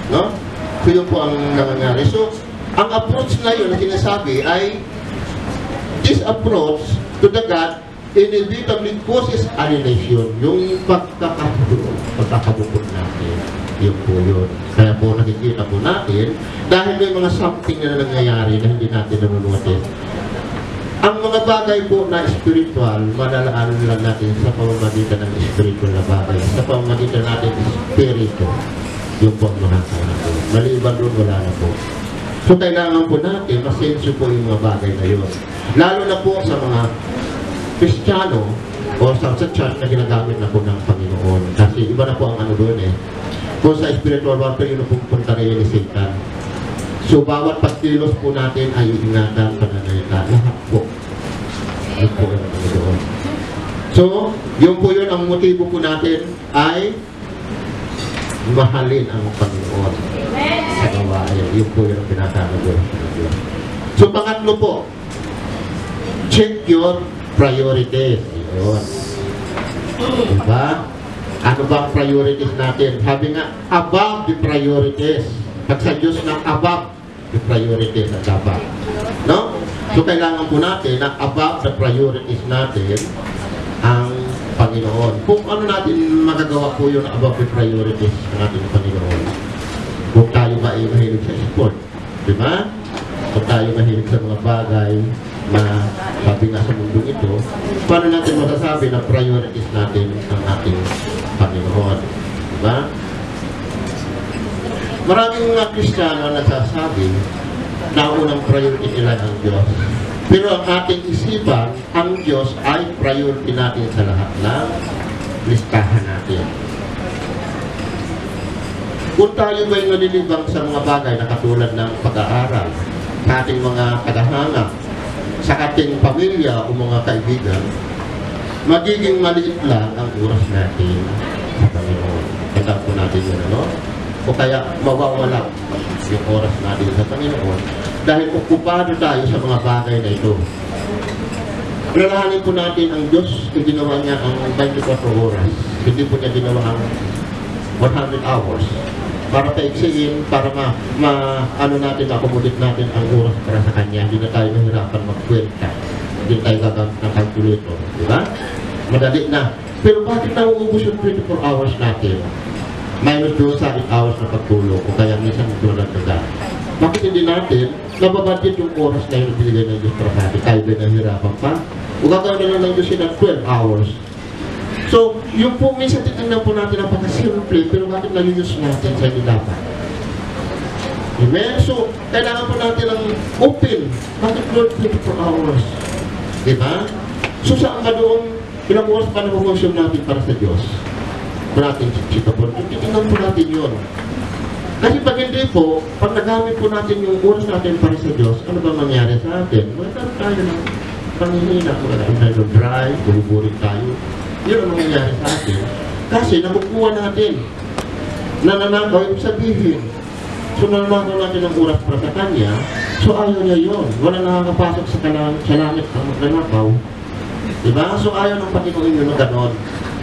No? So yun po ang nangyayari. So, ang approach na yun na sinasabi ay this approach to the God inevitably causes alienation. Yung pagkakabukod natin. Yun po yun. Kaya po nakikita po natin dahil may mga something na nangyayari na hindi natin nanunotice. Ang mga bagay po na spiritual, malalaan lang natin sa pamamagitan ng spiritual na bagay. Sa pamamagitan natin ng spirito. Yung po ang makakala po. Maliban doon, wala na po. So, kailangan po natin, masensyo po yung mga bagay na yun. Lalo na po sa mga Kristiyano o sa church na ginagamit na po ng Panginoon. Kasi iba na po ang ano doon eh. Kung sa spiritual warfare, yun po punta rin ni Satan. So, bawat pagkilos po natin ay ingatan, pananayata, lahat po. Yun po yung ano doon. So, yun po yun, ang motibo po natin ay mahalin ang Panginoon sa gawain. Yun po yung pinatawag. So, pangatlo po, check your priorities. Yun. Diba? Ano ba ang priorities natin? Sabi nga, above the priorities. Pag sa Diyos ng above the priorities ang dapat. No? So, kailangan po natin na above the priorities natin ang Panginoon. Kung ano natin magagawa po yun above the priorities ng ating Panginoon. Kung tayo ba ay mahilig sa sport, di ba? Kung tayo mahilig sa mga bagay na sabi nga sa mundong ito, paano natin masasabi na priorities natin ang ating Panginoon? Di ba? Maraming mga Kristiyano nagsasabi na ang unang priority nila ang Diyos. Pero ang ating isipan, ang Diyos ay priority natin sa lahat ng listahan natin. Kung tayo ba'y nalilibang sa mga bagay na katulad ng pag-aaral, sa ating mga tagahanga, sa ating pamilya o mga kaibigan, magiging maliit lang ang oras natin sa Panginoon. Tandaan po natin yun, ano? O kaya mawawala yung oras natin sa Panginoon dahil okupado tayo sa mga bagay na ito. Alalahanin po natin ang Diyos, ginawa niya ang 24 oras. Hindi po niya ginawa ang 100 hours. Para paiksiin, para ano natin, accommodate natin ang oras para sa Kanya. Hindi na tayo mahirapan magkwenta. Hindi tayo gagamit ng calculator. Di ba? Madali na. Pero bakit nauubos yung 24 hours natin? Minus doon sa 8 hours na pagtulog. O kaya minsan doon na taga. Bakit hindi natin nababudget yung oras na yung binigay ng Diyos para natin? Tayo ba nahihirapan pa? O gagawin na lang ng Diyos ng 12 hours. So, yung po, minsan titignan po natin napaka-simple, pero bakit nalinis natin sa hindi dapat? Amen? So, kailangan po natin ng open. Bakit Lord 24 hours? Diba? So, saan ka doon, ilang oras pa na-consume natin para sa Diyos? Para natin chika po. Titignan po natin yun. Kasi pag hindi po, pag nagamit po natin yung oras natin para sa Diyos, ano ba mangyari sa atin? Magkaroon tayo ng panghihina. Magkaroon tayo ng drive, buburin tayo. Yun ang nangyayari sa atin. Kasi nakukuha natin. Nananakaw yung sabihin. So nananakaw natin ang oras para sa Kanya. So ayaw niya yun. Wala nakakapasok sa langit ang magnanakaw. Diba? So ayaw ng Panginoon yun na ganon.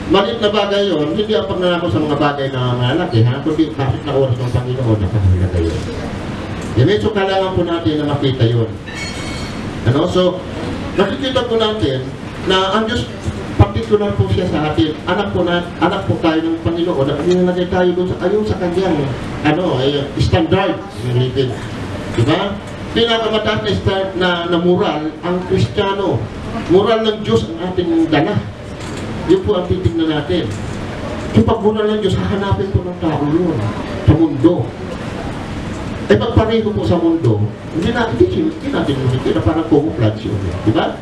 Malit na bagay yun, hindi ang pagnanakaw sa mga bagay na malaki, ha? Kundi bakit na oras ng Panginoon na pangalaga yun. Diba? So kailangan po natin na makita yun. Ano? So, nakikita po natin na ang Diyos particular po siya sa atin. Anak po tayo ng Panginoon at nilalagay tayo doon sa kanyang standard ng living. Diba? Pinakamataas na moral ang Kristiyano. Moral ng Diyos ang ating dala. Yun po ang titignan natin. Yung pag-moral ng Diyos, hahanapin po ng tao yun sa mundo. Eh pagpareho po sa mundo, hindi natin makikita parang camouflage yun. Diba?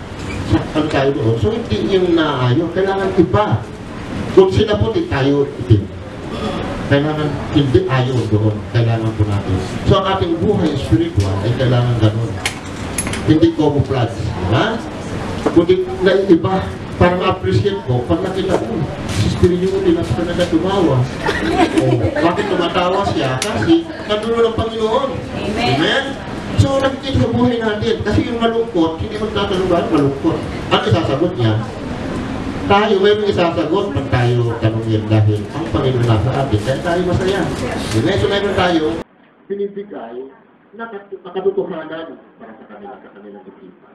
Saktan tayo doon. So, hindi yung naayon. Kailangan iba. Kung sila po, di tayo itim. Kailangan hindi ayaw doon. Kailangan po natin. So, ang ating buhay spiritual ay kailangan ganun. Hindi camouflage. Diba? Kundi na iba. Para ma-appreciate ko, pag nakita ko, si Spiritual nila sa kanila tumawa. Bakit tumatawa siya? Kasi natulo ng Panginoon. Amen? So, nakikita sa buhay natin. Kasi yung malungkot, hindi magtatanong malungkot. Ano isasagot niya? Tayo, may isasagot pag tayo tanongin dahil ang Panginoon nasa atin. Kaya tayo masaya. So, meron tayo pinibigay na katotohanan para sa kanilang isipan.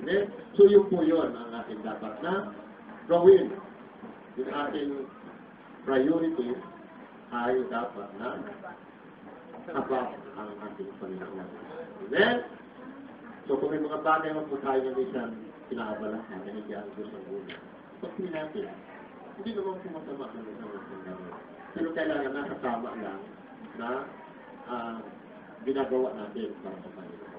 Okay? So, yun po yun ang ating dapat na gawin. Yung ating priority ay dapat na abang ang ating Panginoon. Amen? So, kung may mga bagay mo po tayo na minsan pinaabalahan na hindi ang Diyos ang una, pagpili natin. Hindi naman pumasama na minsan ang Panginoon. Pero kailangan nakasama lang na ginagawa natin para sa Panginoon.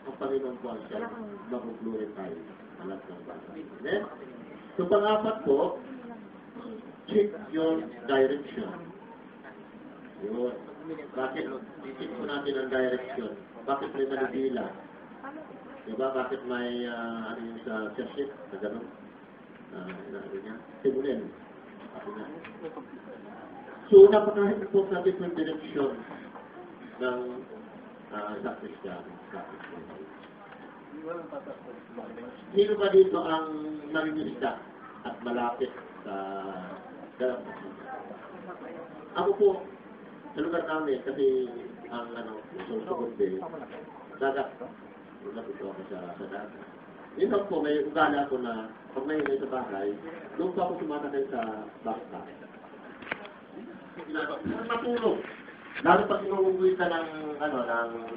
Ang Panginoon po ang siya, mag-glorify ang lahat ng bagay. Amen? So, pang-apat po, check your direction. Yun. Bakit check po natin ang direction? Bakit may manibila? Diba? Bakit may ano yung sa church na gano'n? Simulen. So, napaka-importante yung direction ng sa Kristiyano. Sino ba dito ang nangingisda at malapit sa dalampasigan? Ako po, sa lugar namin, kasi ang susugod din, dagat. Lapit ako sa dagat. Minsan po, may ugala ko na pag may sa bahay, doon po ako sumatakay sa basta. Matulog. Lalo pag inuuwi ka ng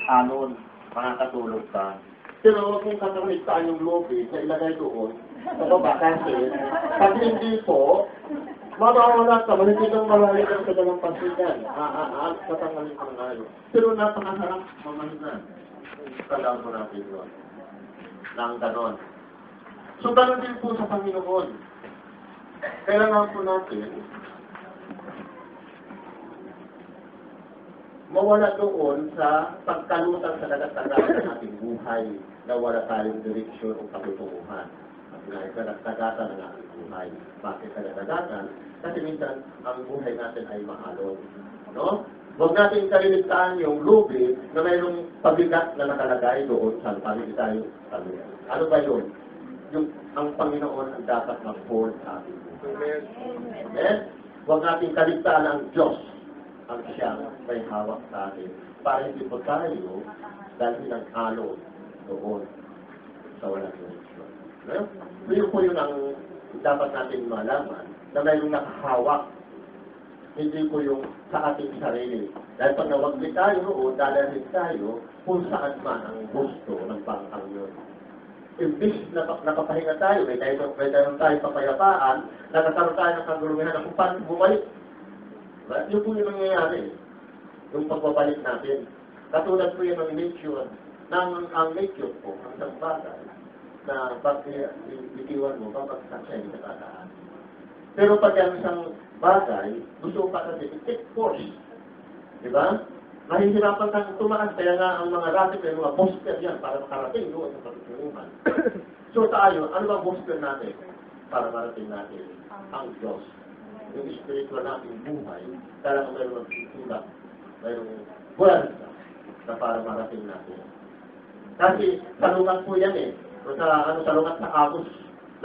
alon, makakatulog ka. Pero huwag mong kakamitaan yung lobe na ilagay doon sa baba kasi pag hindi po, mawawala ka, malipid ang malalim ka sa dalampasigan. Tatanggalin ka ng ayo. Pero napakaharap mamahinan. Kailangan mo natin doon. Nang ganon. So, ganon din po sa Panginoon. Kailangan po natin mawala doon sa pagkalutan sa dagat-dagat ng ating buhay na wala tayong direksyon o patutunguhan. Na dagat-dagatan ng ating buhay. Bakit dagat-dagatan? Kasi minsan, ang buhay natin ay mahalon. No? Huwag natin kaliligtaan yung lubi na mayroong pabigat na nakalagay doon sa pamilya tayo. Ano ba yun? Yung ang Panginoon ang dapat mag-hold sa ating buhay. Amen? Huwag nating kaligtaan ang Diyos ang siyang may hawak sa atin para hindi po tayo dahil ng halo doon sa walang direksyon. No? Yun po yun ang dapat natin malaman na mayroong nakahawak, hindi po yung sa ating sarili. Dahil pag nawagli tayo o dalahin tayo kung saan man ang gusto ng bangkang yun. Imbis na nakapahinga tayo, may tayo papayapaan, nakakaroon tayo ng kaguluhan na kung paano bumalik. Yun po yung nangyayari. Yung pagbabalik natin. Katulad po yun ng nature. Ang nature po, ang isang bagay, na pag bitiwan mo, babagsak siya yung nakataan. Pero pag ang isang bagay, gusto pa kasi take force. Diba? Mahihirapan kang tumaan, kaya nga ang mga racket ay mga booster yan para makarating doon sa pagtulungan. So tayo, ano ba booster natin para marating natin ang Diyos? Yung spiritual nating buhay, talagang mayroong magtutulak, mayroong buwersa na para marating natin. Kasi salungat po yan eh. Salungat sa agos,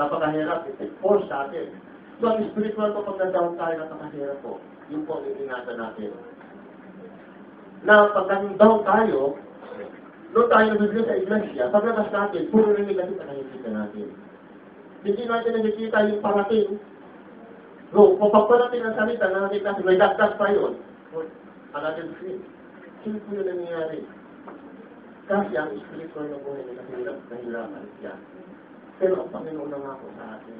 napakahirap, take force sa atin. So ang spiritual po, pag nagdawang tayo napakahirap po, yun po ang ingatan natin. Na pag nagdawang tayo, doon tayo nabibigay sa iglesia, paglabas natin, puro rin negative ang nakikita natin. Hindi natin nakikita yung parating. So, kung pagparating ang salita, nakikita natin, may dagdag pa yun. Another thing. Sino po yun nangyayari? Kasi ang spiritual na buhay na nahihirapan siya. Pero ang Panginoon na nga po sa atin,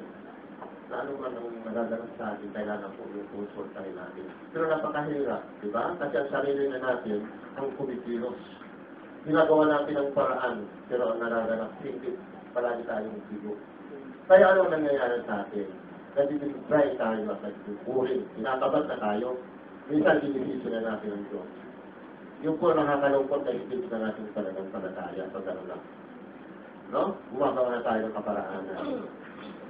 na ano man ang nagaganap sa atin, kailangan po yung consultahin natin. Pero napakahirap, di ba? Kasi ang sarili na natin, ang kumikilos. Ginagawa natin ang paraan, pero ang nagaganap, hindi palagi tayong sigo. Kaya ano nangyayari sa atin? Nagtitry tayo at nagtituring. Kinakabat na tayo. Minsan, dinisisyo na natin ang Diyos. Yung po nakakalungkot na isip na natin talagang palataya pag ano lang. No? Gumagawa na tayo ng kaparaanan.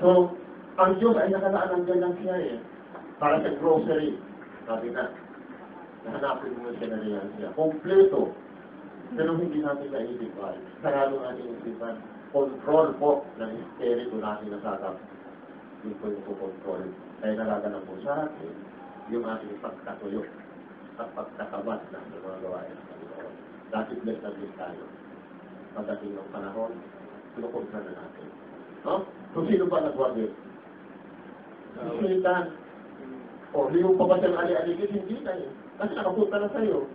So, ang Diyos ay nakalaan ng ganyan siya eh. Para sa grocery. Sabi na, nahanapin mo siya na riyan siya. Kompleto. Pero hindi natin naisipay. Sarado natin isipan. Control po ng espiritu natin nasagap. Yung po yung control. Kaya nalaganap po sa atin yung ating pagkatuyo at pagkakabat na ng mga gawain ng Panginoon. Dati bless na bless tayo. Pagdating ng panahon, sinukontra na natin. No? Kung sino ba nagwagit? Satan. O, hindi mo pa ba siyang ali-aligid? Hindi tayo. Kasi nakapunta na sa'yo.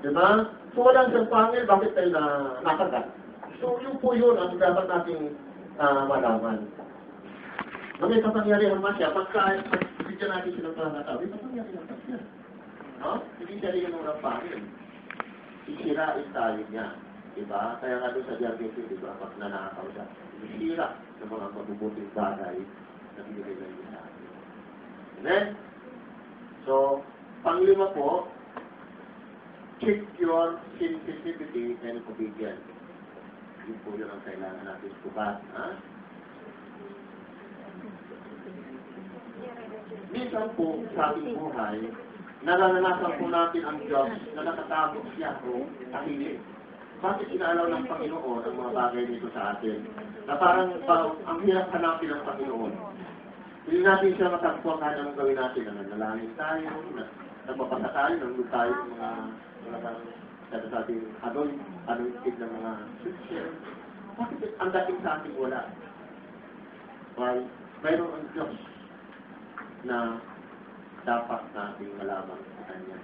Diba? So, walang siyang pangil, bakit tayo nakagat? So, yun po yun ang dapat nating malaman. Na may kapangyarihan man siya, pagka bigyan natin silang pangatao, may kapangyarihan pa siya. No? Hindi siya rin yung pangil. Isirain tayo niya. Diba? Kaya nga doon sa diabetes, diba? Pag nanakaw siya, isira ng mga mabubuting bagay na binigay na yun sa atin. Amen? So, panglima po, check your sensitivity and obedience. Yun po yun ang kailangan natin sukat. Ha? Minsan po sa ating buhay, nararanasan po natin ang Diyos na nakatago siya o tahimik. Bakit inaalaw ng Panginoon ang mga bagay nito sa atin? Na parang ang hirap hanapin ng Panginoon. Hindi natin siya matagpuan kahit anong gawin natin. Nanalangin tayo, nagpapasa tayo, nandun tayo mga sa ating anointed ng mga scripture. Bakit ang dating sa ating wala? Well, mayroon ang Diyos na dapat nating malaman sa Kanya.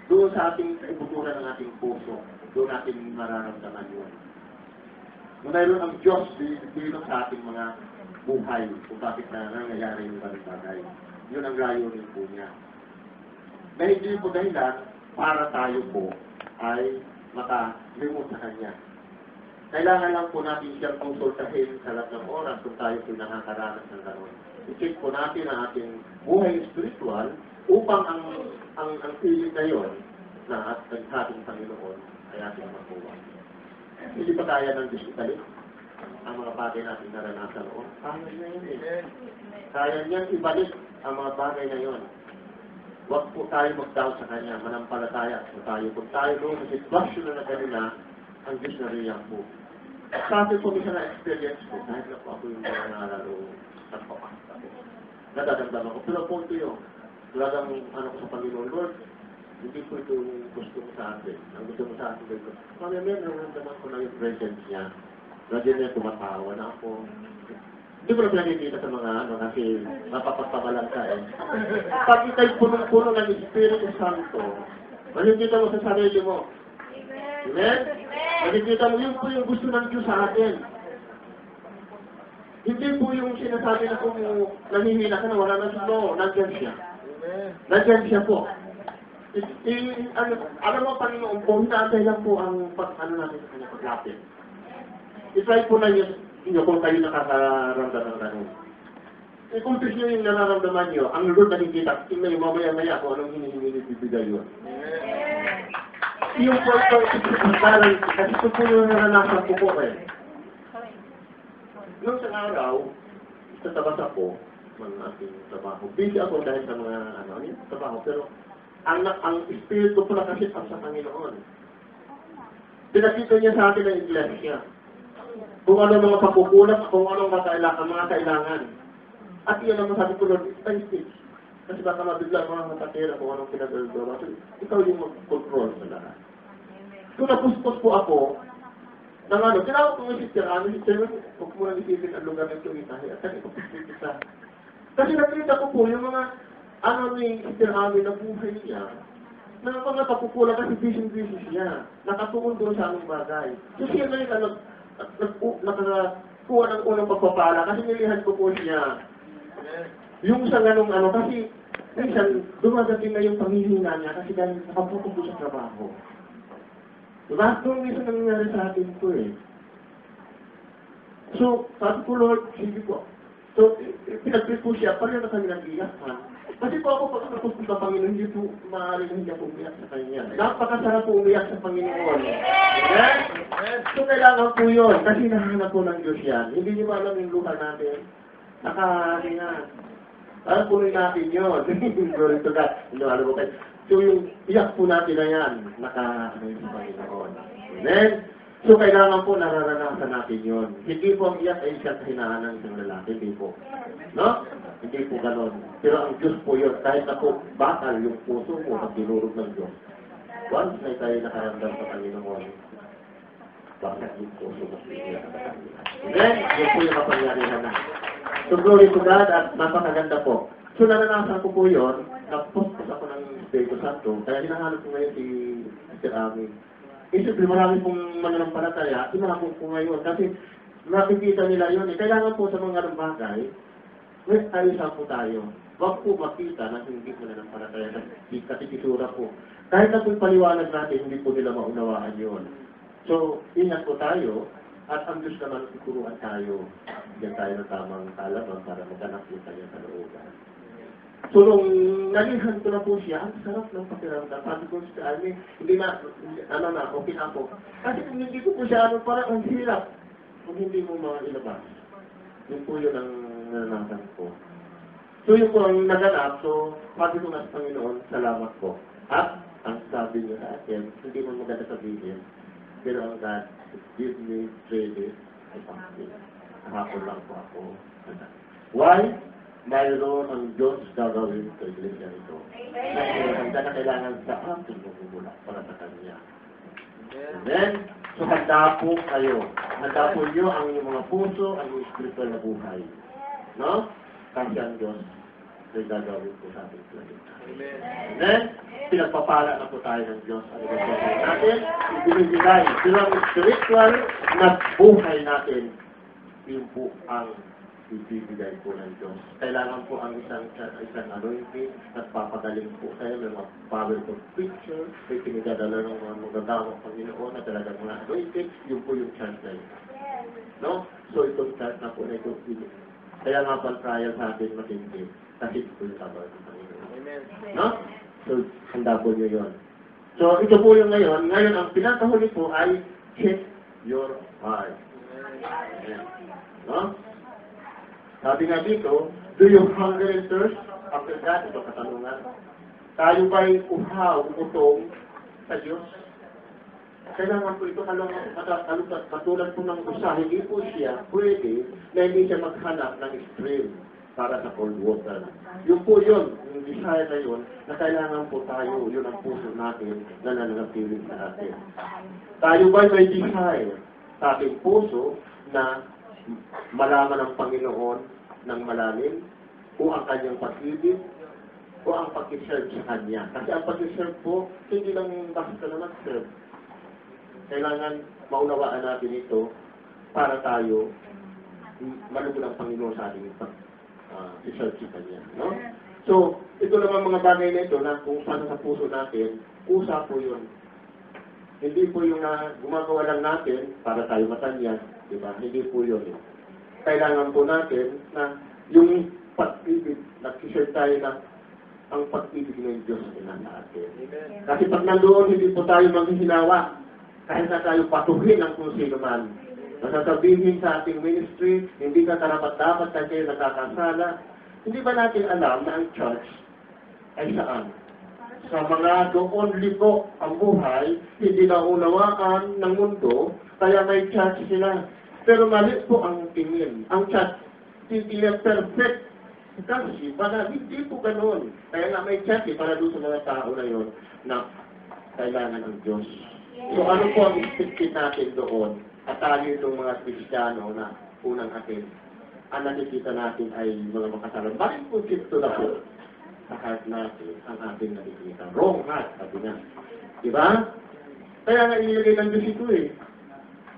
Doon sa ating ibuturan ng ating puso, doon natin mararamdaman yun. Kung mayroon ang Diyos dito sa ating mga buhay, kung bakit na nangyayari yung bagay. Yun ang layunin po niya. Dahil hindi po dahilan para tayo po ay makalimot sa Kanya. Kailangan lang po natin siyang konsultahin sa lahat ng oras kung tayo po nakakaranas ng gano'n. I-check po natin ang ating buhay spiritual upang ang piling na yun na at naghating Panginoon ay ating makuha. Hindi pa kaya ng Diyos ibalik ang mga bagay natin naranasan noon. Kaya niya yun eh. Kaya niyang ibalik ang mga bagay na yun. Huwag po tayo mag-doubt sa Kanya, manampalataya po tayo. Kung tayo doon sa sitwasyon na ganun ang Diyos na riyan po. Sa akin po minsan na-experience ko, kahit na po ako yung mga nalaro nagpapakita ko. nadadamdaman ko. Pero punto yun, talagang ano ko sa Panginoon, Lord, hindi ko ito yung gusto mo sa atin. Ang gusto mo sa atin, Lord, kami naman ko na yung presence niya. Nandiyan niya, tumatawa na ako. Hindi ko na pinakikita sa mga ano, kasi mapapagpamalan ka eh. Pag ika'y punong-puno ng Espiritu Santo, makikita mo sa sarili mo. Amen? Makikita mo, yun po yung gusto ng Diyos sa atin. Hindi po yung sinasabi na kung nanghihina ka na wala na siya. No, nandyan siya. Nandyan siya po. Alam mo, Panginoon po, hinatay lang po ang natin sa kanya paglapit. I-try po na yun kung kayo nakakaramdaman ng ganun. I-confess nyo yung nararamdaman nyo. Ang Lord na hindi tingnan nyo mamaya-maya kung anong hinihingi bibigay yun. Yung po ito, kasi ito po yung naranasan ko po eh. Noong sa araw, sa tabas ako, ng ating trabaho. Busy ako dahil sa mga trabaho. Pero ang espiritu ko na kasi sa Panginoon. Pinakita niya sa atin ang iglesia. Kung ano mga pagkukulang, kung ano mga kailangan. At yun ang masabi ko, Lord, stay. Kasi baka mabigla mga matatira kung anong pinagagawa. So, ikaw yung mag-control sa lahat. Kung napuspos po ako, tinawag ko yung sister, huwag mo lang isipin ang lugar ng tumitahe. At saan ito kita. Kasi nakita ko po yung mga, ni sister Ami na buhay niya, na mga papukulang kasi busy siya. Nakatuon doon sa aming bagay. So siya na yung nakakuha ng unang pagpapala kasi nilihan ko po siya. Yung sa ganong kasi minsan dumadating na yung panghihina niya kasi dahil nakaputok po sa trabaho. Diba? Kung minsan nangyayari sa atin po eh. So, sabi ko, Lord, sige po. So, pinag-pray po siya, pareho na kami nag-iyakan. Kasi po ako, pag nakapos po sa Panginoon, hindi po maaaring hindi ako umiyak sa Kanya. Napakasarap po umiyak sa Panginoon. Yes? So, kailangan po yun. Kasi nahanap po ng Diyos yan. Hindi niyo alam yung luha natin. Nakahingan. Alam po rin natin yun. Glory to God. Alam mo kayo. So, yung iyak po natin na yan, naka-ano sa Panginoon. Amen? So, kailangan po nararanasan natin yun. Hindi po ang iyak ay isang kahinaan ng isang lalaki. Hindi po. No? Hindi po ganon. Pero ang Diyos po yun. Kahit na po bakal yung puso mo at dinurog ng Diyos. Once na tayo nakaramdam sa Panginoon, bakit yung puso mo siya sa Panginoon. Amen? Yun po yung kapangyarihan na. So, glory to God at napakaganda po. So, naranasan ko po yun. Nag-post ako ng Espiritu Santo. Kaya hinahanap ko ngayon si Mr. Ami. Siyempre, marami pong mananampalataya. Hinahanap ko ngayon. Kasi nakikita nila yun. Kailangan po sa mga bagay, may ayusan po tayo. Huwag po makita na hindi mananampalataya. Kasi kisura po. Kahit na po paliwanag natin, hindi po nila maunawaan yun. So, ingat po tayo. At ang Diyos naman, ikuruan tayo. Diyan tayo ng tamang kalaman para maganap po tayo sa looban. So, nung nalihan ko na po siya, ang sarap ng pakiramdam. Sabi ko siya, hindi na, okay na ako. Kasi kung hindi ko po siya, parang ang hirap kung hindi mo mga ilabas. Yun po yun ang nananasan ko. So, yun po ang naganap. So, sabi ko nga sa Panginoon, salamat po. At, ang sabi niyo sa akin, hindi mo maganda sabihin. Pero ang God, give me 3 days to fasting. Kahapon lang po ako. Why? Mayroon ang Diyos gagawin sa iglesia nito. Amen. Na kailangan sa ating bumubulak para sa Kanya. Amen. So, handa po kayo. Handa po niyo ang inyong mga puso, ang inyong spiritual na buhay. No? Kasi ang Diyos ay gagawin po sa ating planeta. Amen. Pinagpapala na po tayo ng Diyos. Ano ba po natin? Ibinibigay. Pero ang spiritual na buhay natin, yun po ang ibibigay po ng Diyos. Kailangan po ang isang anointing at papagaling po tayo ng mga powerful picture, may pinagdadala ng mga magagawang Panginoon na talagang mga anointing, yun po yung chance na yun. No? So itong chance na po na ito, kaya nga pa trial sa atin matindi, kasi ito yung tabar ng Panginoon. No? So, handa po nyo yun. So, ito po yung ngayon. Ngayon, ang pinakahuli po ay check your heart. Amen. No? Sabi nga dito, do you hunger and thirst? After that, ito katanungan. Tayo ba'y uhaw, utong sa Diyos? Kailangan po ito katulad po ng usa, hindi po siya pwede na hindi siya maghanap ng stream. para sa cold water. Yun po yun, yung desire na yun, na kailangan po tayo, yun ang puso natin na nananatiling sa atin. Tayo ba may desire sa ating puso na malaman ang Panginoon ng malalim o ang kanyang pag-ibig o ang pag-serve sa Kanya. Kasi ang pag-serve po, hindi lang basta na mag-serve. Kailangan maunawaan natin ito para tayo malugod ang Panginoon sa ating pag-serve sa Kanya. No? So, ito naman mga bagay na ito na kung saan sa puso natin, kusa po yun. Hindi po yung gumagawa lang natin para tayo matanyag, di ba? Hindi po yun. Kailangan po natin na yung pag-ibig, nag-share tayo na ang pag-ibig ng Diyos na sa atin. Kasi pag nandoon, hindi po tayo maghihinawa. Kahit na tayo patuhin ang kung sino man. Nasasabihin sa ating ministry, hindi ka karapat-dapat kasi nakakasala. Hindi ba natin alam na ang church ay saan? Sa mga doon libo ang buhay, hindi naunawaan ng mundo, kaya may church sila. Pero mali po ang tingin. Ang church, hindi na perfect. Kasi, baka hindi po ganun. Kaya nga may church para doon sa mga tao na yun na kailangan ng Diyos. So ano po ang expected natin doon? At tayo itong mga Kristiyano na unang atin, ang nakikita natin ay mga makasalan. Bakit po ito na po? Sa heart natin, ang ating nakikita. Wrong heart, sabi niya. Diba? Kaya nga inilagay ng Diyos ito eh.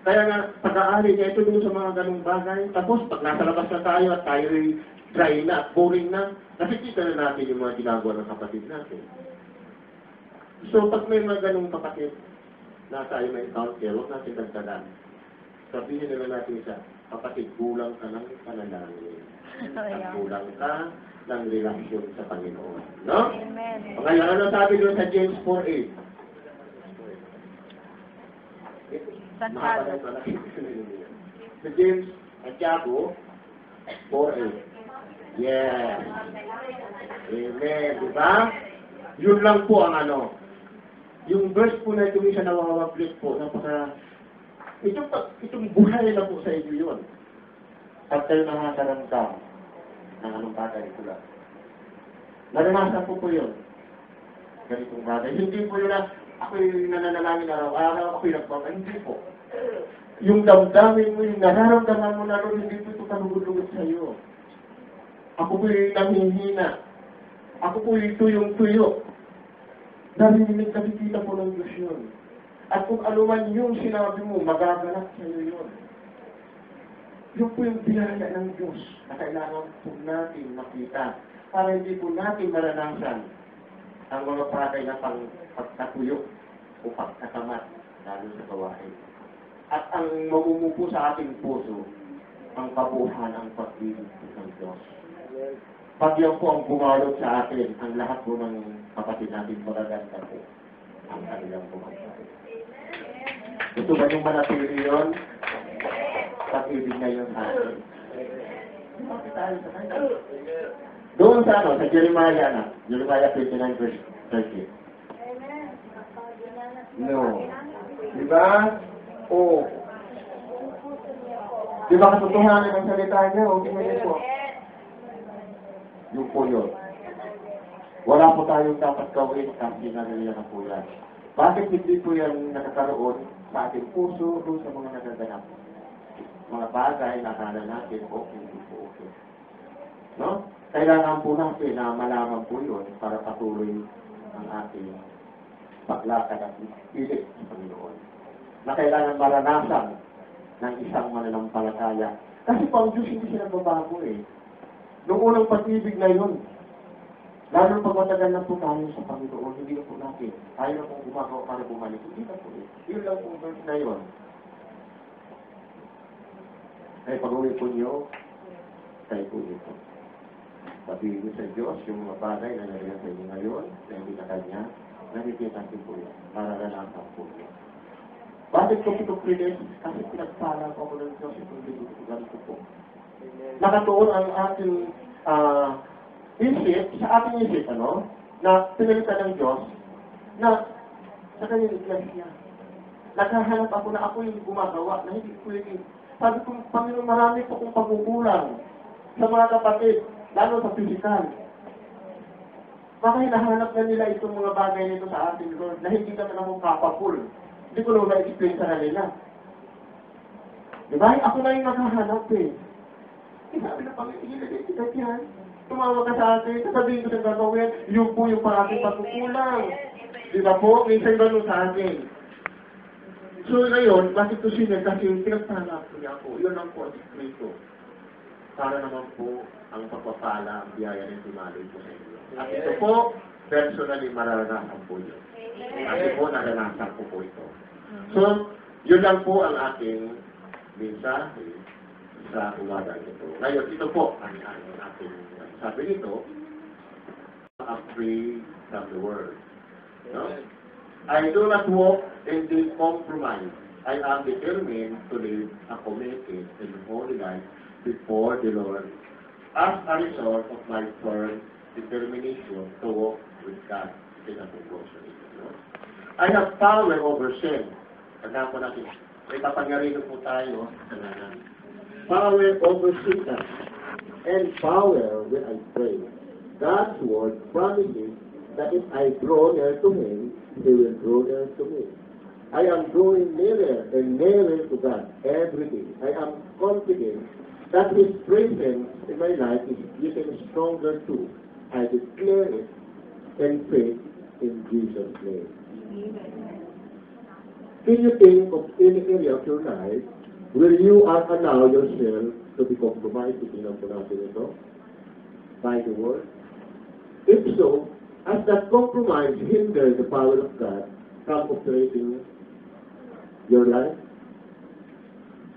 Kaya nga, pag-aari niya ito doon sa mga ganung bagay. Tapos, pag nasa labas na tayo at tayo dry na at boring na, nakikita na natin yung mga ginagawa ng kapatid natin. So, pag may mga ganung kapatid na tayo may encounter, huwag natin dagdagan. Sabihin nila natin siya, kapatid, kulang ka ng panalangin. At kulang ka ng relasyon sa Panginoon. No? Amen. Ngayon, ano sabi doon sa James 4:8? Santiago. Sa James, Santiago 4:8. Yes. Amen. Diba? Yun lang po ang ano. Yung verse po na ito minsan nawawaglit po. Napaka... Itong buhay na po sa inyo yun. At kayo nakakaramdam ng anong bagay ito lang. Naranasan po yun. Ganitong bagay. Hindi po yun na ako'y nananalangin araw-araw, ako'y nagpapay. Hindi po. Yung damdamin mo, yung nararamdaman mo na rin, hindi po ito kalugod-lugod sa iyo. Ako po'y nanghihina. Ako po'y tuyong-tuyo. Narinig nakikita po ng Diyos yun. At kung anuman yung sinabi mo, magaganap sa iyo yun. Yun po yung pinahaya ng Diyos na kailangan po natin makita para hindi po natin maranasan ang mga bagay na pagkatuyo o pagkatamat lalo sa gawain. At ang mamumupo sa ating puso, ang kabuuhan ang pag-ibig ng Diyos. Pag yan po ang bumalot sa atin, ang lahat po ng kapatid natin magaganda po ang kanilang bumalot. Gusto ba yung manatili yun? Pag-ibig na yun sa atin. Doon sa ano, sa Jeremiah na, Jeremiah 29 verse 30. No. Diba? Oo. Diba katotohanan ang salita niya? O tingnan po. Yung po yun. Wala po tayong dapat gawin kasi nariyan na po yan. Bakit hindi po yan nakakaroon sa ating puso doon sa mga nagaganap? Mga bagay na akala natin, okay, hindi po okay. No? Kailangan po natin na malaman po yun para patuloy ang ating paglakad at pilit sa Panginoon. Na kailangan maranasan ng isang mananampalataya. Kasi po ang Diyos hindi siya nagbabago eh. Noong unang pag-ibig na yun, lalo pag matagal na po tayo sa Panginoon, hindi na po natin. Tayo na pong gumagawa para bumalik. Hindi na po eh. Yun lang po verse na yun. Ay pag-uwi po niyo, tayo po ito. Sabihin niyo sa Diyos yung mga bagay na nariyan sa inyo ngayon, na hindi na Kanya, nakikita niyo po yun. Para lalaman po yun. Bakit ko ito pilit? Kasi pinagpala ko ako ng Diyos itong ganito po. Nakatuon ang ating isip, sa ating isip, ano, na pinalitan ng Diyos, na sa kanyang iglesia. Naghahanap ako na ako yung gumagawa, na hindi pwede. Sabi ko, Panginoon, marami po kong pagkukulang sa mga kapatid. lalo sa physical. Baka hinahanap na nila itong mga bagay nito sa ating Lord na hindi kami naman capable. Hindi ko lang na-explain sa kanila. Diba? Ako na yung naghahanap eh. Sabi na Panginoon, kita yan. Tumawag ka sa akin, sasabihin ko sa gagawin, yun po yung parating pagkukulang. Di ba po? Minsan gano'n sa akin. So ngayon, bakit ko sinay? Kasi pinagpahanap ko niya ako. Yun ang po ang sikreto. Para naman po ang pagpapala, ang biyaya ng timaloy po sa inyo. At ito po, personally mararanasan po yun. Kasi po, naranasan ko po ito. So, yun lang po ang aking mensahe sa umaga ito. Ngayon, ito po ang ating sabi nito, I'm free from the world. No? I do not walk in this compromise. I am determined to live a committed and holy life before the Lord as a result of my firm determination to walk with God. I have power over sin. Tandaan po natin, may kapangyarihan po tayo sa lahat. Power over Satan and power when I pray. God's word promises that if I draw near to Him, He will draw near to me. I am drawing nearer and nearer to God every day. I am confident that His presence in my life is getting stronger too. I declare it in faith in Jesus' name. Can you think of any area of your life where you are allow yourself to be compromised, tingnan po natin ito, by the word? If so, as that compromise hinders the power of God from operating your life?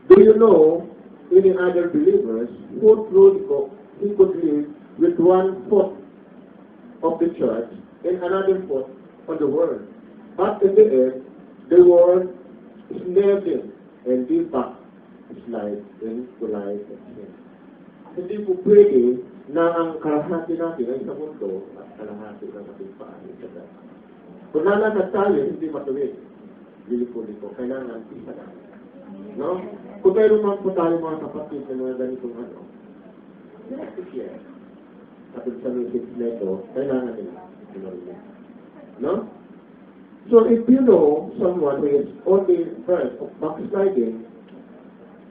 Do you know any other believers who truly he could live with one foot of the church and another foot on the world? But in the end, the world snared him and he back his life into life of sin. Hindi po pwede na ang kalahati natin ay sa mundo at kalahati ng ating paano sa God. Kung nalatag tayo, hindi matuwid. Liko-liko, kailangan isa na. No? Kung meron man po tayo mga kapatid na mga ganitong ano, direct to share. At sa message na ito, kailangan din sinurinig. No? So if you know someone who is on the verge of backsliding,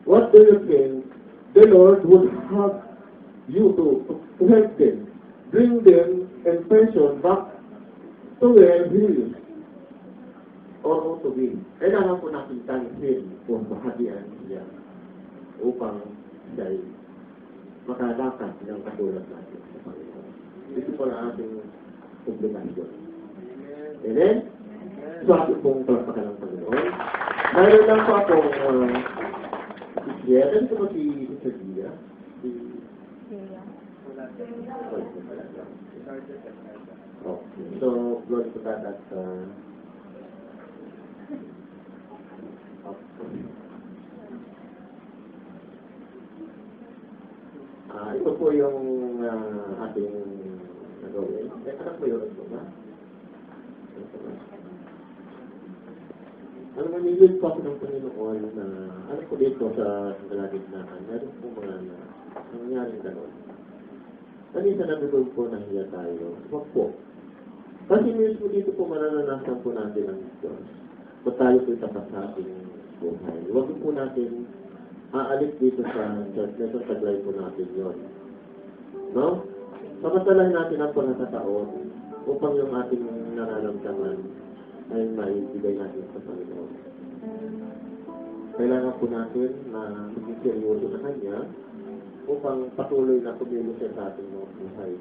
what do you think the Lord would have you to help them, bring them in person back to where He is, or to be? Kailangan po natin tanggapin kung bahadian siya upang siya ay makalakas ng katulad natin sa Panginoon. Dito po na ating publikasyon. Amen? So, ating pong palakpakan ng Panginoon. Mayroon lang po akong ano po si Gia? Okay. So, glory to God at ito po yung ating nagawin. Anak mo yun ito ba? Ano man nilid po ako ng Panginoon na ano po dito sa kalagitnaan, meron po mga nangyaring gano'n. Kanina nabibig po na hiya tayo. Huwag po. Kasi mismo dito po mararanasan po natin ang Diyos. Kung tayo po tapat sa ating buhay. Huwag po natin aalis dito sa church na ito, taglay po natin yun. No? Pamatalahin natin ang pagkakataon upang yung ating nararamdaman ay maibigay natin sa Panginoon. Kailangan po natin na maging seryoso sa Kanya upang patuloy na kumilos siya sa ating mga buhay.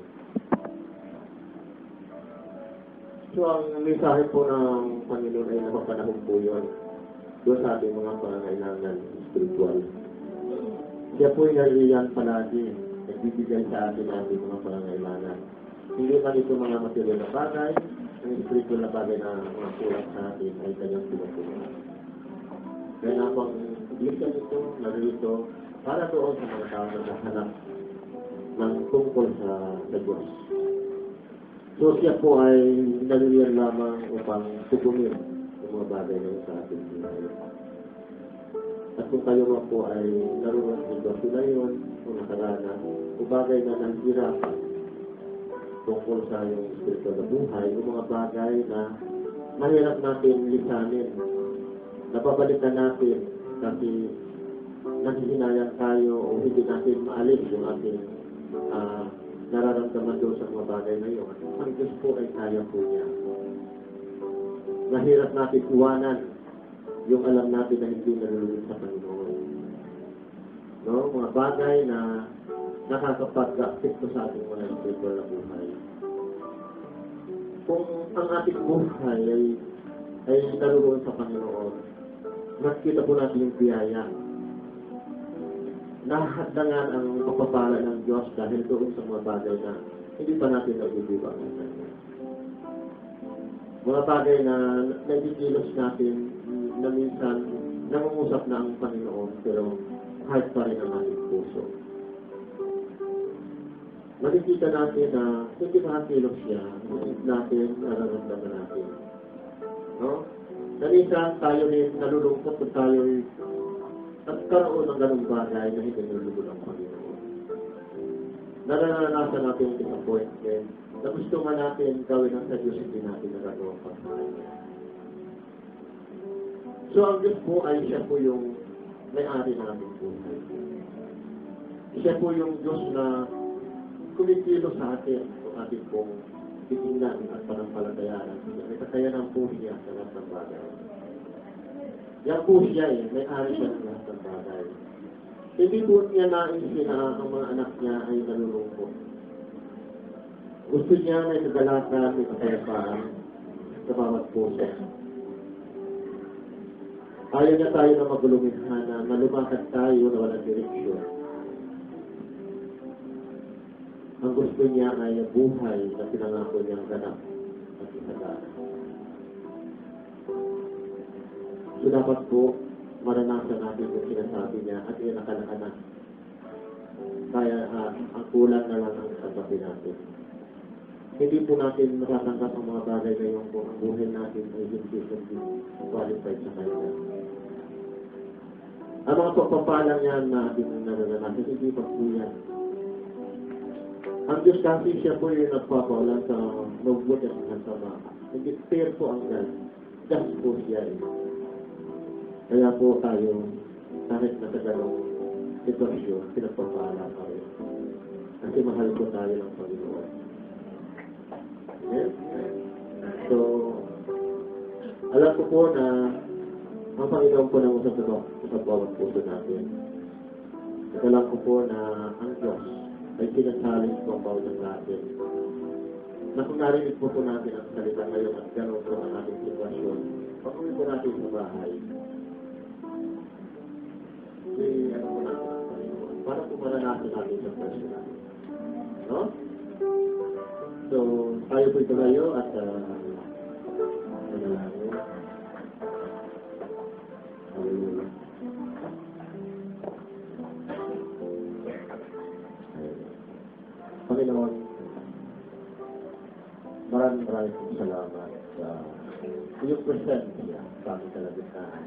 So, ang mensahe po ng Panginoon ay napapanahon po yun doon sa ating mga pangangailangan spiritual. Siya po yung nariyan palagi, nagbibigay sa ating mga pangangailangan. Hindi man ito mga material na bagay, ang spiritual na bagay na mga kulang sa atin ay kanyang pinagpunan. Kaya na pang iglesia nito, narito, para doon sa mga tao na nahanap ng tungkol sa Diyos. So siya po ay naliliyan lamang upang tugunin yung mga bagay na sa ating buhay. At kung kayo nga po ay naroon sa sitwasyon na yun, kung nakarana, kung bagay na nanghirapan tungkol sa iyong spiritual na buhay, yung mga bagay na mahirap natin lisanin, napabalikan natin kasi nanghihinayang tayo o hindi natin maalis yung ating nararamdaman doon sa mga bagay na yun. Ang Diyos po ay kaya po niya. Mahirap natin iwanan yung alam natin na hindi nalulunod sa Panginoon. No? Mga bagay na nakakapag-apekto sa ating mga spiritual na buhay. Kung ang ating buhay ay nalulunod sa Panginoon, nakikita po natin yung biyaya. Nahahadlangan ang pagpapala ng Diyos dahil doon sa mga bagay na hindi pa natin nabibigay sa Kanya. Mga bagay na nagigilos natin na minsan nangungusap na ang Panginoon pero kahit pa rin ang ating puso. Makikita natin na hindi makakilos siya, natin, nararamdaman natin. No? Na minsan tayo rin nalulungkot kung tayo nagkaroon ng ganung bagay na hindi nalulungkot ang Panginoon. Naranasan natin yung disappointment na gusto nga natin gawin ang sa Diyos hindi natin nagagawa pa sa Kanya. So ang Diyos po ay siya po yung may-ari ng ating buhay. Siya po yung Diyos na kumikilo sa atin kung ating pong titingnan at panampalatayaan. May kakayanan po siya sa lahat ng bagay. Yan po siya may-ari siya sa lahat ng bagay. Hindi po niya naisin na ang mga anak niya ay nalulungkot. Gusto niya may kagalakan, may kapayapaan sa bawat puso. Ayaw niya tayo na magulumihana, na lumakad tayo na walang direksyon. Ang gusto niya ay buhay na pinangako niyang ganap at isagana. So dapat po, maranasan natin yung sinasabi niya at iyan nakalakan. Kaya ang kulang na lang ang sasabi natin. Hindi po natin matatanggap ang mga bagay na yung kung ang buhay natin ay hindi qualified sa kanya. Ang mga pagpapalang yan na ating naranasan, hindi pa po yan. Ang Diyos kasi siya po yung nagpapaulan sa mabuti at masama. Hindi fair po ang God. Just po siya Kaya po tayo, kahit na sa ganong sitwasyon, pinagpapaala pa rin. Kasi mahal po tayo ng Panginoon. Yes? So, alam ko po na ang Panginoon po nang usap sa bawat puso natin. At alam ko po na ang Diyos ay sinasaling po ang bawat natin. Na kung narinig po natin ang salita ngayon at gano'n po ang ating sitwasyon, pag-uwi po natin sa bahay, ano po natin ang Panginoon, para po maranasan natin sa personal. No? So, tayo po ito kayo at Panginoon, maraming salamat sa iyong presensya sa aming kalagitnaan.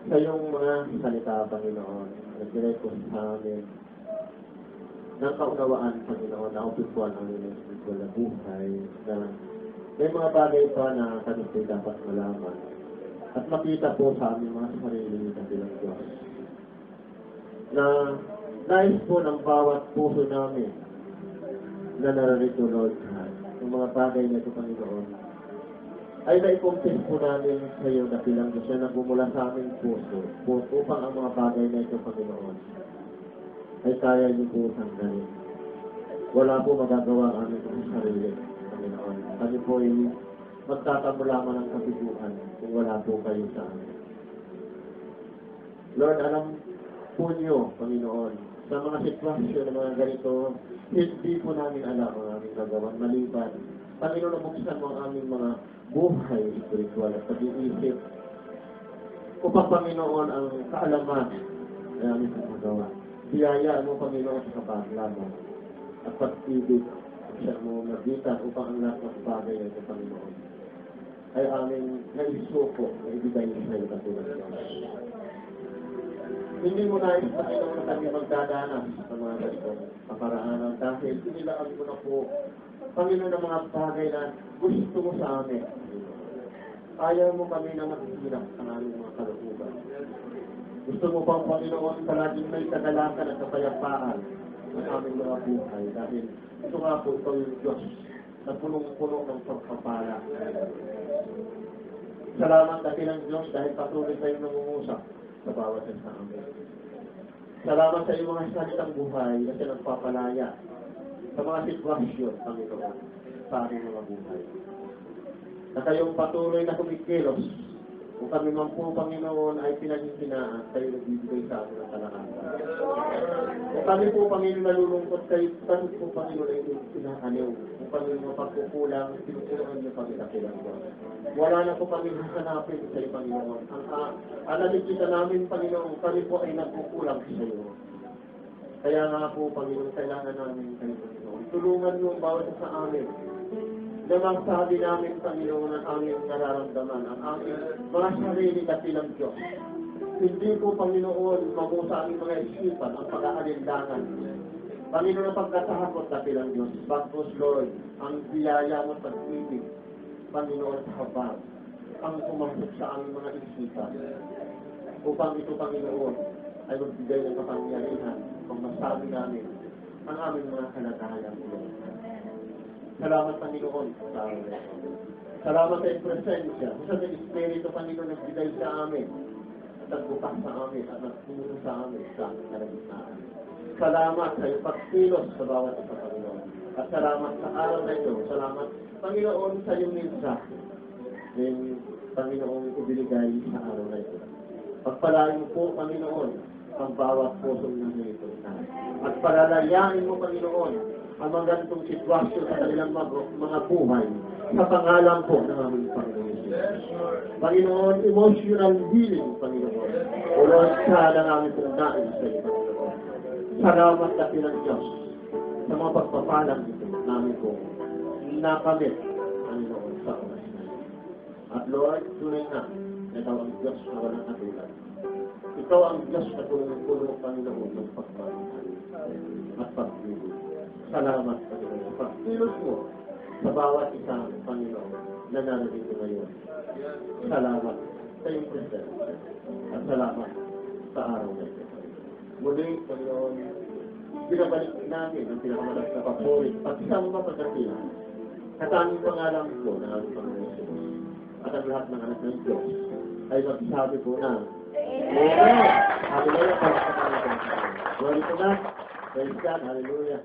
Sa iyong mga salita, Panginoon, nagbigay ko sa amin ng kaunawaan, Panginoon, na upisuan ang inyong spiritual na buhay, na may mga bagay pa na kami po dapat malaman at makita po sa aming mga sarili na bilang Diyos. Na nais po ng bawat puso namin na nararito, Lord God, yung mga bagay na ito, Panginoon, ay naikompress po namin sa iyo na bilang Diyos na bumula sa aming puso upang ang mga bagay na ito, Panginoon, ay kaya niyo po sanggalin. Wala po magagawa ang aming sarili, Panginoon. Kami po ay magtatamo lamang ng kapiguan kung wala po kayo sa amin. Lord, alam po niyo, Panginoon, sa mga sitwasyon na mga ganito, hindi po namin alam ang aming gagawin maliban. Panginoon, nabuksan mo ang aming mga buhay spiritual at pag-iisip upang, Panginoon, ang kaalaman na aming magawa. Biyayaan mo, Panginoon, sa kapaglaman at pag-ibig at siya mo magitan upang ang lahat ng bagay na ito, Panginoon, ay aming naisuko na ibigay sa iyo katulad ng Hindi mo nais, Panginoon, na kami magdadanas sa mga ganitong kaparaanan dahil inilaan mo na po, Panginoon, ng mga bagay na gusto mo sa amin. Ayaw mo kami na maghihirap sa aming mga kalooban. Gusto mo pang, Panginoon, palaging may kagalakan at kapayapaan ng aming mga buhay dahil ito nga po, ikaw yung Diyos na punong-puno ng pagpapala. Salamat dakilang Diyos dahil patuloy kayong nangungusap sa bawat isa amin. Salamat sa iyong mga salitang buhay na nagpapalaya sa mga sitwasyon, Panginoon, sa aming mga buhay. Na kayong patuloy na kumikilos kung kami man po, Panginoon, ay pinaghihinaan, kayo nagbibigay sa amin ng kalakasan. Kung kami po, Panginoon, nalulungkot kayo, kami po, Panginoon, ay pinakaniw. Kung kami mga pagkukulang, tinuturuan niyo kami dakilang Diyos. Wala na po kami hahanapin sa iyo, Panginoon. Ang nalikita namin, Panginoon, kami po ay nagkukulang sa iyo. Kaya nga po, Panginoon, kailangan namin kayo, Panginoon. Tulungan niyo ang bawat sa amin. Na magsabi namin, Panginoon, ang aming nararamdaman, ang aming mga sarili dakilang Diyos. Hindi po, Panginoon, mabuo sa aming mga isipan ang pag-aalindangan. Panginoon, ang pagkatahakot dakilang Diyos. Bagkus, Lord, ang biyaya mo sa pag-ibig, Panginoon, sa habang, ang pumasok sa aming mga isipan. Upang ito, Panginoon, ay magbigay ng kapangyarihan kung masabi namin ang aming mga kalagayan, Lord. Salamat, Panginoon, sa amin. Salamat sa iyong presensya. Sa Espiritu, Panginoon, nagbigay sa amin at nagbukas sa amin at nagtulong sa amin sa kalagitnaan. Salamat sa iyong pagsilos sa bawat isa, Panginoon. At salamat sa araw na ito. Salamat, Panginoon, sa iyong mensahe. Yung Panginoon ibinigay sa araw na ito. Pagpalain mo po, Panginoon, ang bawat pusong nandito. At palalayain mo, Panginoon, ang mga ganitong sitwasyon sa kanilang mga buhay sa pangalan po ng aming Panginoon. Panginoon, emotional healing, Panginoon. O Lord, sana namin pong nais sa iyo, Panginoon. Salamat na pinang Diyos sa mga pagpapalang ito namin po nakamit, Panginoon, sa oras na ito. At Lord, tunay na ikaw ang Diyos na walang katulad. Ikaw ang Diyos na tulong-tulong, Panginoon, ng pagpapahal at pag-ibig. Salamat, Panginoon, sa pagkilos mo sa bawat isang Panginoon na narinig ko ngayon. Salamat sa iyong presensya at salamat sa araw na ito. Muli, Panginoon, binabalik namin ang pinakamalas na papuri at isang mapagkatilan. Katanging pangalan ko ng aming Panginoon Jesus at ang lahat ng anak ng Diyos ay magsabi po na Amen! Hallelujah! Palakpakan natin. Glory to God! Praise God! Hallelujah!